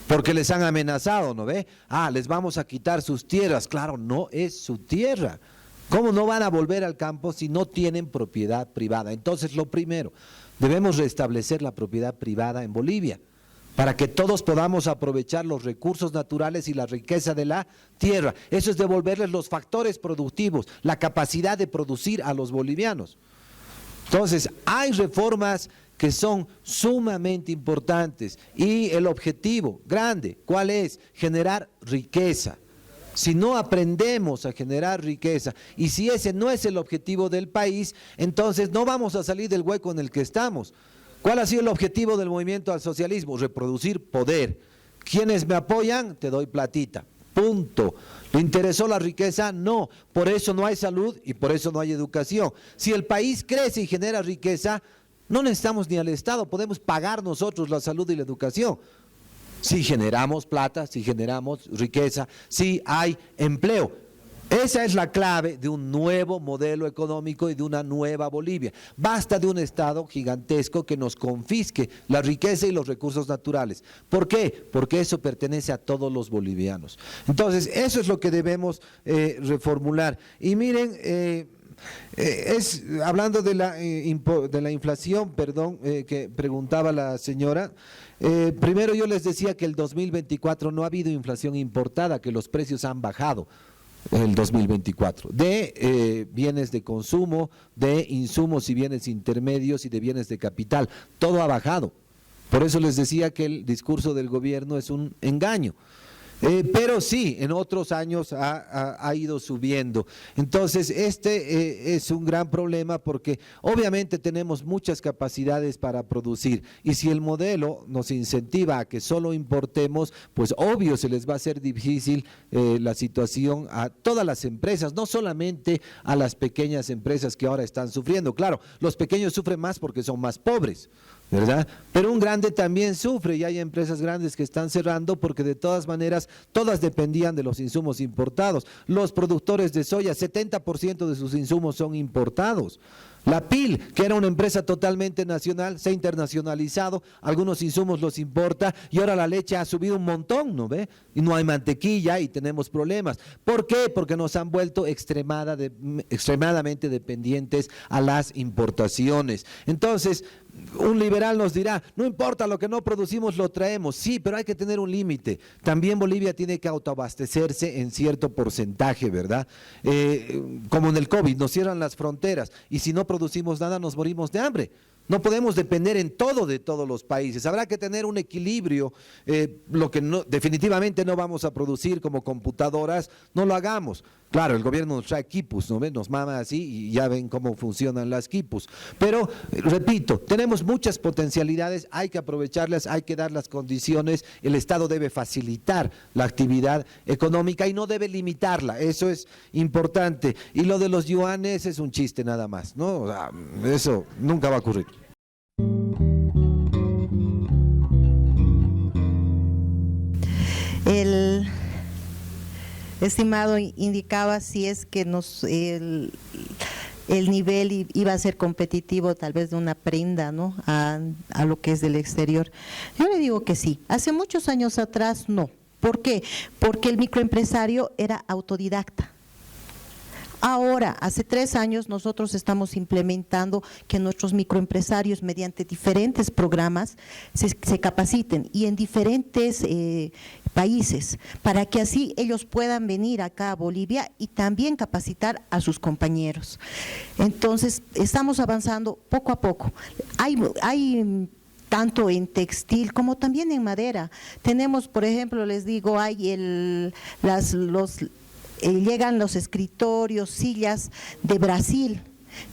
Porque les han amenazado, ¿no ve? Ah, les vamos a quitar sus tierras. Claro, no es su tierra. ¿Cómo no van a volver al campo si no tienen propiedad privada? Entonces, lo primero, debemos restablecer la propiedad privada en Bolivia, para que todos podamos aprovechar los recursos naturales y la riqueza de la tierra. Eso es devolverles los factores productivos, la capacidad de producir a los bolivianos. Entonces, hay reformas que son sumamente importantes y el objetivo grande, ¿cuál es? Generar riqueza. Si no aprendemos a generar riqueza y si ese no es el objetivo del país, entonces no vamos a salir del hueco en el que estamos. ¿Cuál ha sido el objetivo del movimiento al socialismo? Reproducir poder. ¿Quiénes me apoyan? Te doy platita. Punto. ¿Le interesó la riqueza? No. Por eso no hay salud y por eso no hay educación. Si el país crece y genera riqueza, no necesitamos ni al Estado, podemos pagar nosotros la salud y la educación. Si generamos plata, si generamos riqueza, si hay empleo. Esa es la clave de un nuevo modelo económico y de una nueva Bolivia. Basta de un Estado gigantesco que nos confisque la riqueza y los recursos naturales. ¿Por qué? Porque eso pertenece a todos los bolivianos. Entonces, eso es lo que debemos reformular. Y miren, Hablando de la inflación, perdón, que preguntaba la señora, primero yo les decía que el 2024 no ha habido inflación importada, que los precios han bajado el 2024, de bienes de consumo, de insumos y bienes intermedios y de bienes de capital, todo ha bajado. Por eso les decía que el discurso del gobierno es un engaño. Pero sí, en otros años ha ido subiendo. Entonces, es un gran problema porque obviamente tenemos muchas capacidades para producir y si el modelo nos incentiva a que solo importemos, pues obvio se les va a hacer difícil la situación a todas las empresas, no solamente a las pequeñas empresas que ahora están sufriendo. Claro, los pequeños sufren más porque son más pobres, ¿verdad? Pero un grande también sufre y hay empresas grandes que están cerrando porque de todas maneras todas dependían de los insumos importados. Los productores de soya, 70% de sus insumos son importados. La PIL, que era una empresa totalmente nacional, se ha internacionalizado, algunos insumos los importa y ahora la leche ha subido un montón, ¿no ve? Y no hay mantequilla y tenemos problemas. ¿Por qué? Porque nos han vuelto extremadamente dependientes a las importaciones. Entonces, un liberal nos dirá, no importa lo que no producimos, lo traemos. Sí, pero hay que tener un límite. También Bolivia tiene que autoabastecerse en cierto porcentaje, ¿verdad? Como en el COVID, nos cierran las fronteras y si no producimos nada nos morimos de hambre. No podemos depender en todo de todos los países. Habrá que tener un equilibrio. Lo que definitivamente no vamos a producir como computadoras, no lo hagamos. Claro, el gobierno nos trae quipus, ¿no ven? Nos mama así y ya ven cómo funcionan las quipus. Pero, repito, tenemos muchas potencialidades, hay que aprovecharlas, hay que dar las condiciones. El Estado debe facilitar la actividad económica y no debe limitarla. Eso es importante. Y lo de los yuanes es un chiste nada más, ¿no? O sea, eso nunca va a ocurrir. El estimado indicaba si es que el nivel iba a ser competitivo tal vez de una prenda, ¿no? a lo que es del exterior. Yo le digo que sí. Hace muchos años atrás no. ¿Por qué? Porque el microempresario era autodidacta. Ahora, hace 3 años nosotros estamos implementando que nuestros microempresarios mediante diferentes programas se capaciten y en diferentes países para que así ellos puedan venir acá a Bolivia y también capacitar a sus compañeros. Entonces, estamos avanzando poco a poco. Hay tanto en textil como también en madera. Tenemos, por ejemplo, les digo, hay llegan los escritorios, sillas de Brasil,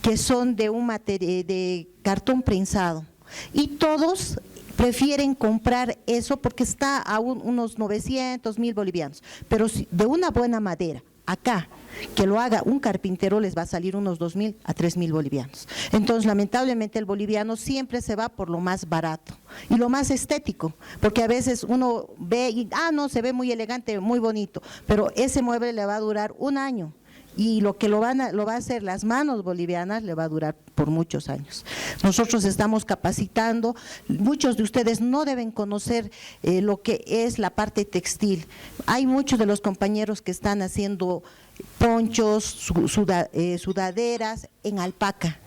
que son de de cartón prensado, y todos prefieren comprar eso porque está a unos 900, 1000 bolivianos, pero de una buena madera, acá, que lo haga un carpintero les va a salir unos 2000 a 3000 bolivianos. Entonces, lamentablemente el boliviano siempre se va por lo más barato y lo más estético, porque a veces uno ve y, no, se ve muy elegante, muy bonito, pero ese mueble le va a durar 1 año. Y lo que lo va a hacer las manos bolivianas le va a durar por muchos años. Nosotros estamos capacitando, muchos de ustedes no deben conocer lo que es la parte textil. Hay muchos de los compañeros que están haciendo ponchos, sudaderas en alpaca.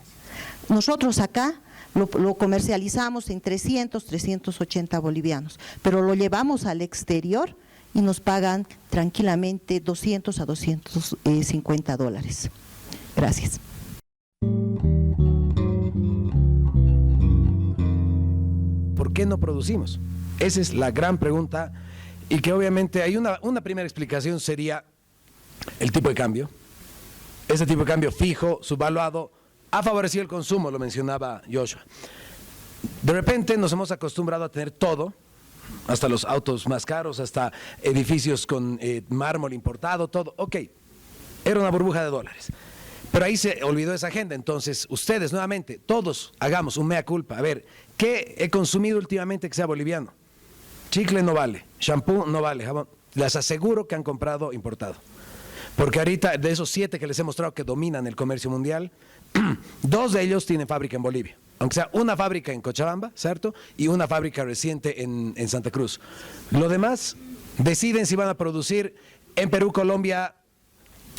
Nosotros acá lo comercializamos en 300, 380 bolivianos, pero lo llevamos al exterior y nos pagan tranquilamente 200 a 250 dólares. Gracias. ¿Por qué no producimos? Esa es la gran pregunta y que obviamente hay una primera explicación sería el tipo de cambio. Ese tipo de cambio fijo, subvaluado, ha favorecido el consumo, lo mencionaba Joshua. De repente nos hemos acostumbrado a tener todo, hasta los autos más caros, hasta edificios con mármol importado, todo. Ok, era una burbuja de dólares. Pero ahí se olvidó esa agenda. Entonces, ustedes nuevamente, todos hagamos un mea culpa. A ver, ¿qué he consumido últimamente que sea boliviano? Chicle no vale, shampoo no vale, jabón. Les aseguro que han comprado importado. Porque ahorita, de esos 7 que les he mostrado que dominan el comercio mundial, 2 de ellos tienen fábrica en Bolivia. Aunque sea una fábrica en Cochabamba, ¿cierto? Y una fábrica reciente en Santa Cruz. Lo demás, deciden si van a producir en Perú, Colombia,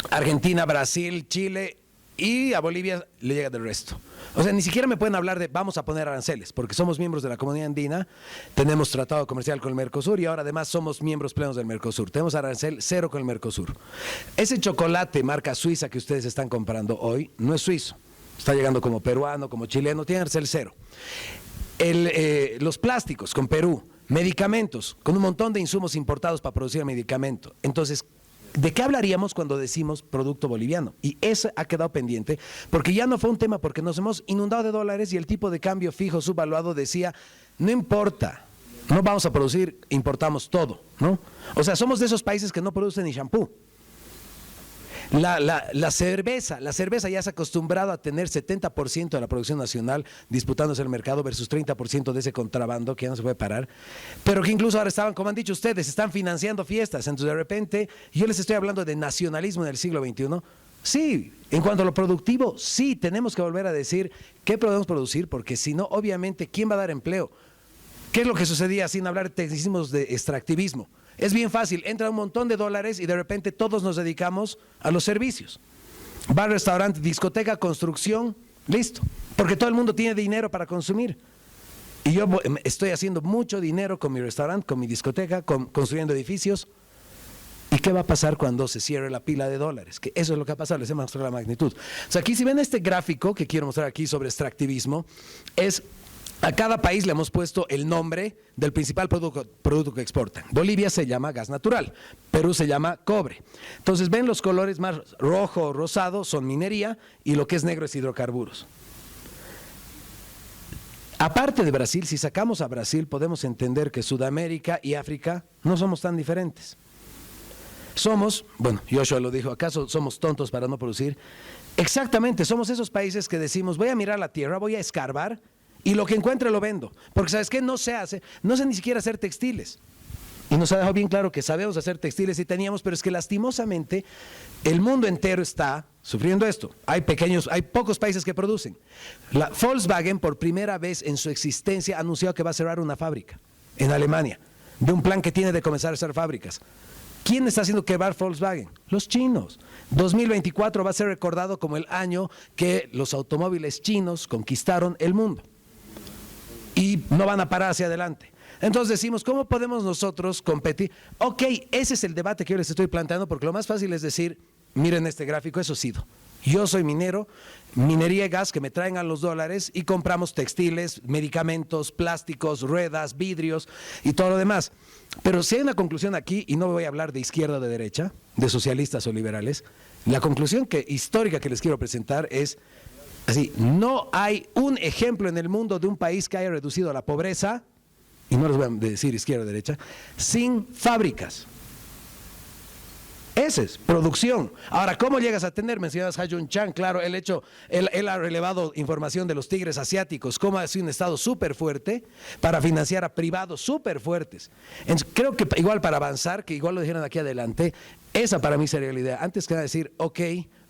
Argentina, Brasil, Chile y a Bolivia le llega del resto. O sea, ni siquiera me pueden hablar de vamos a poner aranceles, porque somos miembros de la Comunidad Andina, tenemos tratado comercial con el Mercosur y ahora además somos miembros plenos del Mercosur. Tenemos arancel cero con el Mercosur. Ese chocolate marca suiza que ustedes están comprando hoy no es suizo. Está llegando como peruano, como chileno, tiene arancel cero. Los plásticos con Perú, medicamentos, con un montón de insumos importados para producir el medicamento. Entonces, ¿de qué hablaríamos cuando decimos producto boliviano? Y eso ha quedado pendiente, porque ya no fue un tema, porque nos hemos inundado de dólares y el tipo de cambio fijo subvaluado decía, no importa, no vamos a producir, importamos todo, ¿no? O sea, somos de esos países que no producen ni shampoo. La cerveza ya se ha acostumbrado a tener 70% de la producción nacional disputándose el mercado versus 30% de ese contrabando que ya no se puede parar, pero que incluso ahora estaban, como han dicho ustedes, están financiando fiestas. Entonces de repente, yo les estoy hablando de nacionalismo en el siglo XXI. Sí, en cuanto a lo productivo, sí, tenemos que volver a decir qué podemos producir, porque si no, obviamente, ¿quién va a dar empleo? ¿Qué es lo que sucedía sin hablar de tecnicismos de extractivismo? Es bien fácil, entra un montón de dólares y de repente todos nos dedicamos a los servicios. Bar, restaurante, discoteca, construcción, listo. Porque todo el mundo tiene dinero para consumir. Y yo estoy haciendo mucho dinero con mi restaurante, con mi discoteca, construyendo edificios. ¿Y qué va a pasar cuando se cierre la pila de dólares? Que eso es lo que ha pasado, les he mostrado la magnitud. O sea, aquí si ven este gráfico que quiero mostrar aquí sobre extractivismo, es... A cada país le hemos puesto el nombre del principal producto que exportan. Bolivia se llama gas natural, Perú se llama cobre. Entonces ven los colores más rojo, rosado son minería y lo que es negro es hidrocarburos. Aparte de Brasil, si sacamos a Brasil podemos entender que Sudamérica y África no somos tan diferentes. Somos, bueno, Joshua lo dijo, ¿acaso somos tontos para no producir? Exactamente, somos esos países que decimos voy a mirar la tierra, voy a escarbar y lo que encuentre lo vendo, porque ¿sabes qué? No sé ni siquiera hacer textiles. Y nos ha dejado bien claro que sabemos hacer textiles y teníamos, pero es que lastimosamente el mundo entero está sufriendo esto. Hay pocos países que producen. La Volkswagen por primera vez en su existencia ha anunciado que va a cerrar una fábrica en Alemania, de un plan que tiene de comenzar a hacer fábricas. ¿Quién está haciendo quebrar Volkswagen? Los chinos. 2024 va a ser recordado como el año que los automóviles chinos conquistaron el mundo. Y no van a parar hacia adelante. Entonces decimos, ¿cómo podemos nosotros competir? Ok, ese es el debate que yo les estoy planteando, porque lo más fácil es decir, miren este gráfico, eso ha sido. Yo soy minero, minería y gas que me traen a los dólares y compramos textiles, medicamentos, plásticos, ruedas, vidrios y todo lo demás. Pero si hay una conclusión aquí, y no voy a hablar de izquierda o de derecha, de socialistas o liberales, la conclusión histórica que les quiero presentar es... Así, no hay un ejemplo en el mundo de un país que haya reducido la pobreza, y no les voy a decir izquierda o derecha, sin fábricas. Esa es producción. Ahora, ¿cómo llegas a tener? Mencionas a Jun Chang, claro, él ha relevado información de los tigres asiáticos, cómo ha sido un estado súper fuerte para financiar a privados súper fuertes. Creo que igual para avanzar, que igual lo dijeron aquí adelante, esa para mí sería la idea. Antes que decir, ok,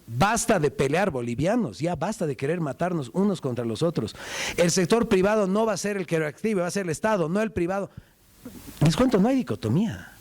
basta de pelear bolivianos, ya basta de querer matarnos unos contra los otros. El sector privado no va a ser el que reactive, va a ser el Estado, no el privado. Les cuento, no hay dicotomía.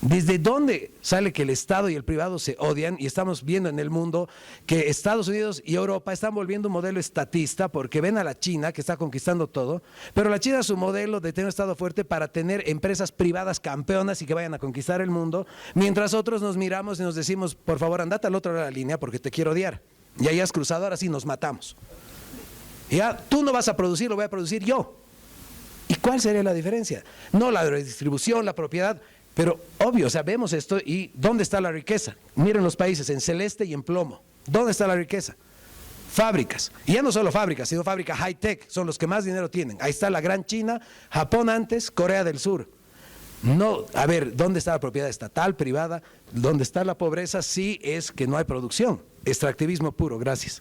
¿Desde dónde sale que el Estado y el privado se odian? Y estamos viendo en el mundo que Estados Unidos y Europa están volviendo un modelo estatista porque ven a la China que está conquistando todo, pero la China es su modelo de tener un Estado fuerte para tener empresas privadas campeonas y que vayan a conquistar el mundo, mientras otros nos miramos y nos decimos, por favor, andate al otro lado de la línea porque te quiero odiar. Y ahí has cruzado, ahora sí nos matamos. Ya, tú no vas a producir, lo voy a producir yo. ¿Y cuál sería la diferencia? No la redistribución, la propiedad... Pero obvio, o sea, vemos esto y ¿dónde está la riqueza? Miren los países en celeste y en plomo. ¿Dónde está la riqueza? Fábricas. Y ya no solo fábricas, sino fábricas high-tech, son los que más dinero tienen. Ahí está la gran China, Japón antes, Corea del Sur. No, a ver, ¿dónde está la propiedad estatal, privada? ¿Dónde está la pobreza? Sí es que no hay producción. Extractivismo puro, gracias.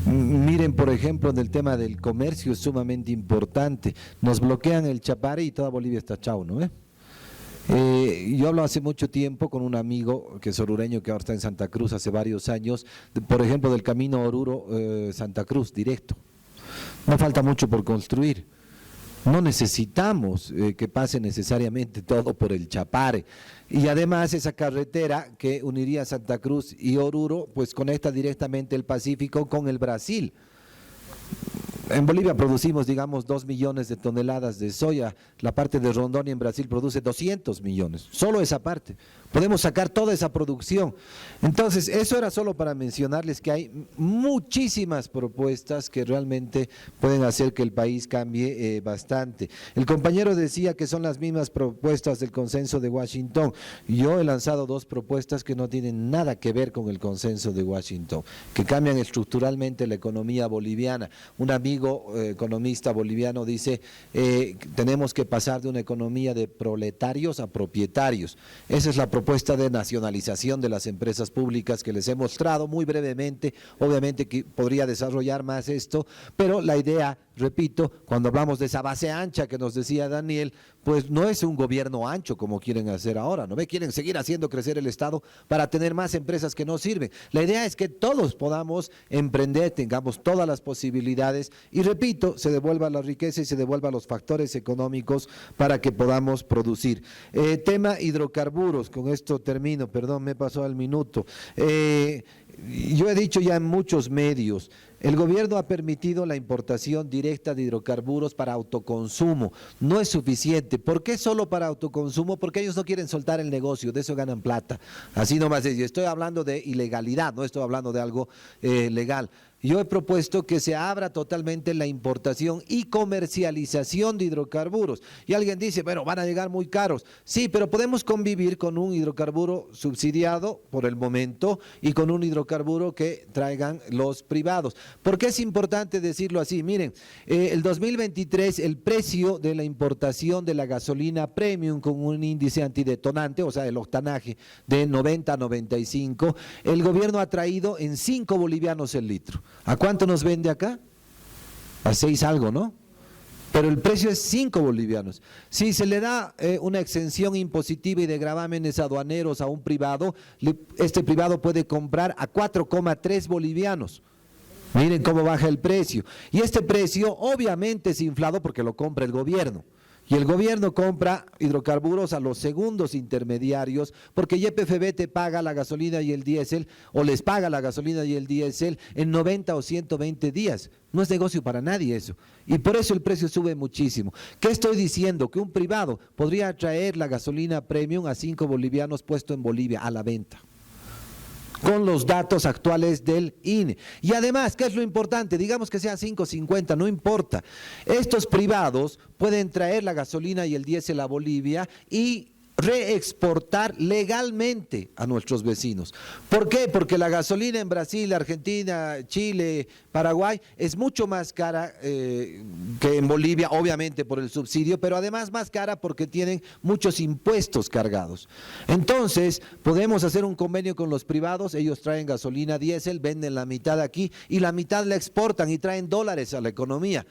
Miren, por ejemplo, en el tema del comercio es sumamente importante. Nos bloquean el Chapare y toda Bolivia está chao, ¿no? Yo hablo hace mucho tiempo con un amigo que es orureño, que ahora está en Santa Cruz hace varios años, por ejemplo, del camino Oruro-Santa Cruz, directo. No falta mucho por construir. No necesitamos que pase necesariamente todo por el Chapare. Y además esa carretera que uniría Santa Cruz y Oruro, pues conecta directamente el Pacífico con el Brasil. En Bolivia producimos, digamos, 2 millones de toneladas de soya. La parte de Rondônia en Brasil produce 200 millones, solo esa parte. Podemos sacar toda esa producción. Entonces, eso era solo para mencionarles que hay muchísimas propuestas que realmente pueden hacer que el país cambie bastante. El compañero decía que son las mismas propuestas del consenso de Washington. Yo he lanzado 2 propuestas que no tienen nada que ver con el consenso de Washington, que cambian estructuralmente la economía boliviana. Un amigo economista boliviano dice, tenemos que pasar de una economía de proletarios a propietarios. Esa es la propuesta de nacionalización de las empresas públicas que les he mostrado muy brevemente. Obviamente que podría desarrollar más esto, pero la idea, repito, cuando hablamos de esa base ancha que nos decía Daniel, pues no es un gobierno ancho como quieren hacer ahora, ¿no ve? Quieren seguir haciendo crecer el Estado para tener más empresas que no sirven. La idea es que todos podamos emprender, tengamos todas las posibilidades y, repito, se devuelva la riqueza y se devuelvan los factores económicos para que podamos producir. Tema hidrocarburos, con esto termino, perdón, me pasó el minuto. Yo he dicho ya en muchos medios, el gobierno ha permitido la importación directa de hidrocarburos para autoconsumo. No es suficiente. ¿Por qué solo para autoconsumo? Porque ellos no quieren soltar el negocio, de eso ganan plata. Así nomás es. Yo estoy hablando de ilegalidad, no estoy hablando de algo legal. Yo he propuesto que se abra totalmente la importación y comercialización de hidrocarburos. Y alguien dice, bueno, van a llegar muy caros. Sí, pero podemos convivir con un hidrocarburo subsidiado por el momento y con un hidrocarburo que traigan los privados. ¿Por qué es importante decirlo así? Miren, el 2023 el precio de la importación de la gasolina premium con un índice antidetonante, o sea, el octanaje de 90 a 95, el gobierno ha traído en 5 bolivianos el litro. ¿A cuánto nos vende acá? A 6 algo, ¿no? Pero el precio es 5 bolivianos. Si se le da una exención impositiva y de gravámenes aduaneros a un privado, este privado puede comprar a 4,3 bolivianos. Miren cómo baja el precio. Y este precio obviamente es inflado porque lo compra el gobierno. Y el gobierno compra hidrocarburos a los segundos intermediarios porque YPFB te paga la gasolina y el diésel, o les paga la gasolina y el diésel en 90 o 120 días. No es negocio para nadie eso. Y por eso el precio sube muchísimo. ¿Qué estoy diciendo? Que un privado podría traer la gasolina premium a 5 bolivianos puesto en Bolivia a la venta, con los datos actuales del INE. Y además, ¿qué es lo importante? Digamos que sea 5.50, no importa. Estos privados pueden traer la gasolina y el diésel a Bolivia y reexportar legalmente a nuestros vecinos. ¿Por qué? Porque la gasolina en Brasil, Argentina, Chile, Paraguay es mucho más cara que en Bolivia, obviamente por el subsidio, pero además más cara porque tienen muchos impuestos cargados. Entonces, podemos hacer un convenio con los privados, ellos traen gasolina diésel, venden la mitad aquí y la mitad la exportan y traen dólares a la economía.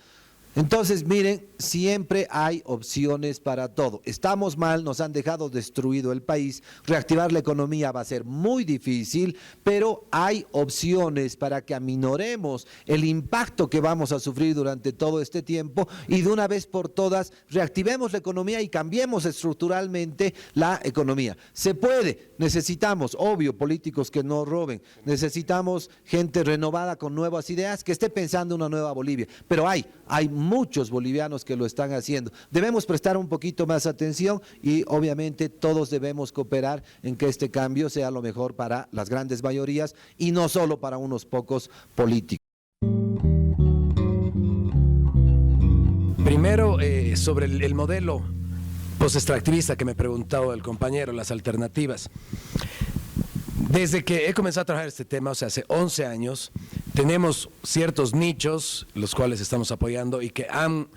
Entonces, miren, siempre hay opciones para todo. Estamos mal, nos han dejado destruido el país, reactivar la economía va a ser muy difícil, pero hay opciones para que aminoremos el impacto que vamos a sufrir durante todo este tiempo y de una vez por todas reactivemos la economía y cambiemos estructuralmente la economía. Se puede, necesitamos, obvio, políticos que no roben, necesitamos gente renovada con nuevas ideas que esté pensando en una nueva Bolivia, pero hay muchos bolivianos que lo están haciendo. Debemos prestar un poquito más atención y obviamente todos debemos cooperar en que este cambio sea lo mejor para las grandes mayorías y no solo para unos pocos políticos. Primero, sobre el modelo post-extractivista que me preguntaba el compañero, las alternativas. Desde que he comenzado a trabajar este tema, o sea, hace 11 años, tenemos ciertos nichos, los cuales estamos apoyando y que han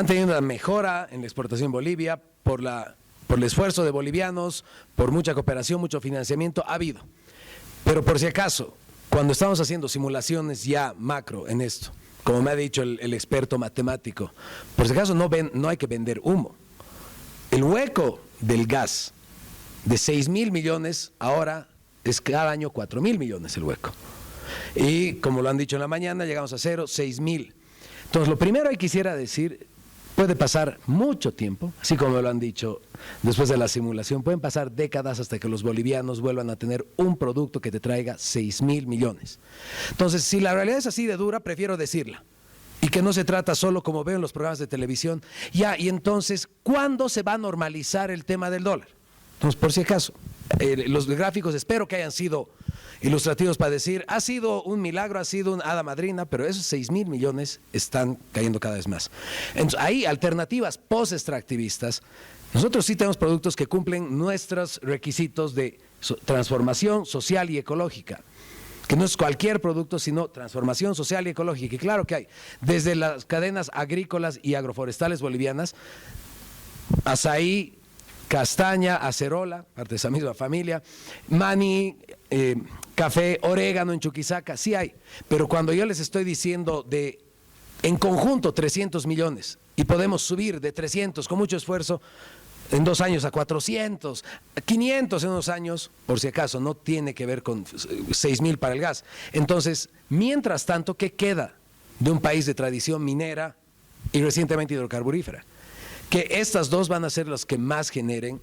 tenido una mejora en la exportación en Bolivia por el esfuerzo de bolivianos, por mucha cooperación, mucho financiamiento, ha habido. Pero por si acaso, cuando estamos haciendo simulaciones ya macro en esto, como me ha dicho el experto matemático, por si acaso no hay que vender humo. El hueco del gas de 6.000 millones ahora es cada año 4.000 millones el hueco. Y como lo han dicho en la mañana, llegamos a 0, 6.000. Entonces, lo primero que quisiera decir puede pasar mucho tiempo, así como lo han dicho después de la simulación, pueden pasar décadas hasta que los bolivianos vuelvan a tener un producto que te traiga 6.000 millones. Entonces, si la realidad es así de dura, prefiero decirla. Y que no se trata solo, como veo en los programas de televisión, y entonces, ¿cuándo se va a normalizar el tema del dólar? Entonces, por si acaso, los gráficos espero que hayan sido ilustrativos para decir, ha sido un milagro, ha sido una hada madrina, pero esos 6.000 millones están cayendo cada vez más. Entonces, hay alternativas post-extractivistas. Nosotros sí tenemos productos que cumplen nuestros requisitos de transformación social y ecológica, que no es cualquier producto, sino transformación social y ecológica. Y claro que hay, desde las cadenas agrícolas y agroforestales bolivianas, azaí, castaña, acerola, parte de esa misma familia, maní, café, orégano en Chuquisaca, sí hay. Pero cuando yo les estoy diciendo de, en conjunto, 300 millones, y podemos subir de 300 con mucho esfuerzo, en 2 años a 400, 500 en unos años, por si acaso, no tiene que ver con 6.000 para el gas. Entonces, mientras tanto, ¿qué queda de un país de tradición minera y recientemente hidrocarburífera? Que estas dos van a ser las que más generen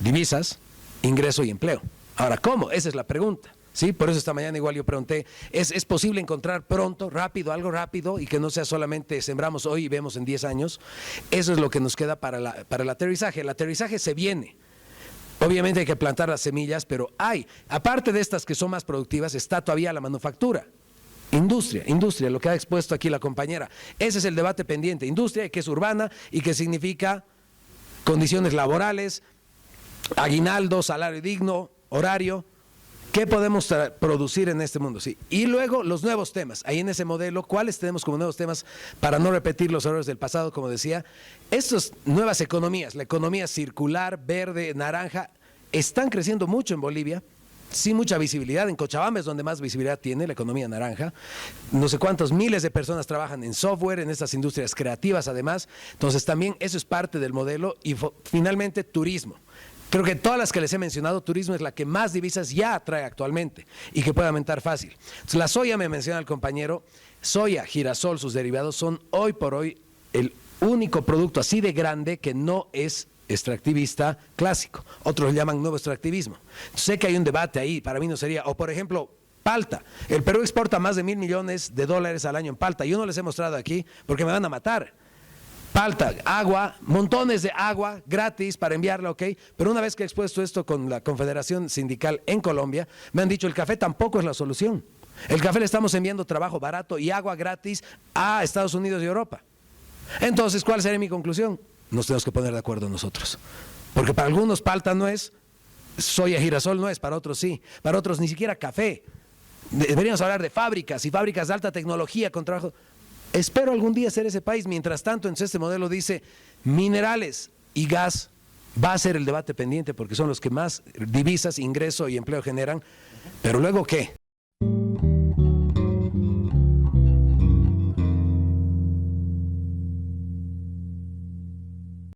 divisas, ingreso y empleo. Ahora, ¿cómo? Esa es la pregunta. ¿Sí? Por eso esta mañana igual yo pregunté, ¿es posible encontrar pronto, rápido, algo rápido y que no sea solamente sembramos hoy y vemos en 10 años? Eso es lo que nos queda para el aterrizaje. El aterrizaje se viene. Obviamente hay que plantar las semillas, pero aparte de estas que son más productivas, está todavía la manufactura. Industria, lo que ha expuesto aquí la compañera. Ese es el debate pendiente. Industria, que es urbana y que significa condiciones laborales, aguinaldo, salario digno, horario. ¿Qué podemos producir en este mundo? Sí. Y luego los nuevos temas. Ahí en ese modelo, ¿cuáles tenemos como nuevos temas para no repetir los errores del pasado? Como decía, estas nuevas economías, la economía circular, verde, naranja, están creciendo mucho en Bolivia. Sin mucha visibilidad. En Cochabamba es donde más visibilidad tiene la economía naranja. No sé cuántos miles de personas trabajan en software, en estas industrias creativas además. Entonces también eso es parte del modelo. Y finalmente turismo. Creo que todas las que les he mencionado, turismo es la que más divisas ya atrae actualmente y que puede aumentar fácil. Entonces, la soya, me menciona el compañero, soya, girasol, sus derivados son hoy por hoy el único producto así de grande que no es extractivista clásico. Otros le llaman nuevo extractivismo. Sé que hay un debate ahí, para mí no sería, o por ejemplo, palta. El Perú exporta más de $1.000 millones al año en palta. Yo no les he mostrado aquí porque me van a matar. Palta, agua, montones de agua gratis para enviarla, ok. Pero una vez que he expuesto esto con la Confederación Sindical en Colombia, me han dicho el café tampoco es la solución. El café le estamos enviando trabajo barato y agua gratis a Estados Unidos y Europa. Entonces, ¿cuál sería mi conclusión? Nos tenemos que poner de acuerdo nosotros. Porque para algunos palta no es, soya, girasol no es, para otros sí. Para otros ni siquiera café. Deberíamos hablar de fábricas y fábricas de alta tecnología con trabajo. Espero algún día ser ese país. Mientras tanto, entonces este modelo dice minerales y gas va a ser el debate pendiente porque son los que más divisas, ingreso y empleo generan. Pero luego, ¿qué?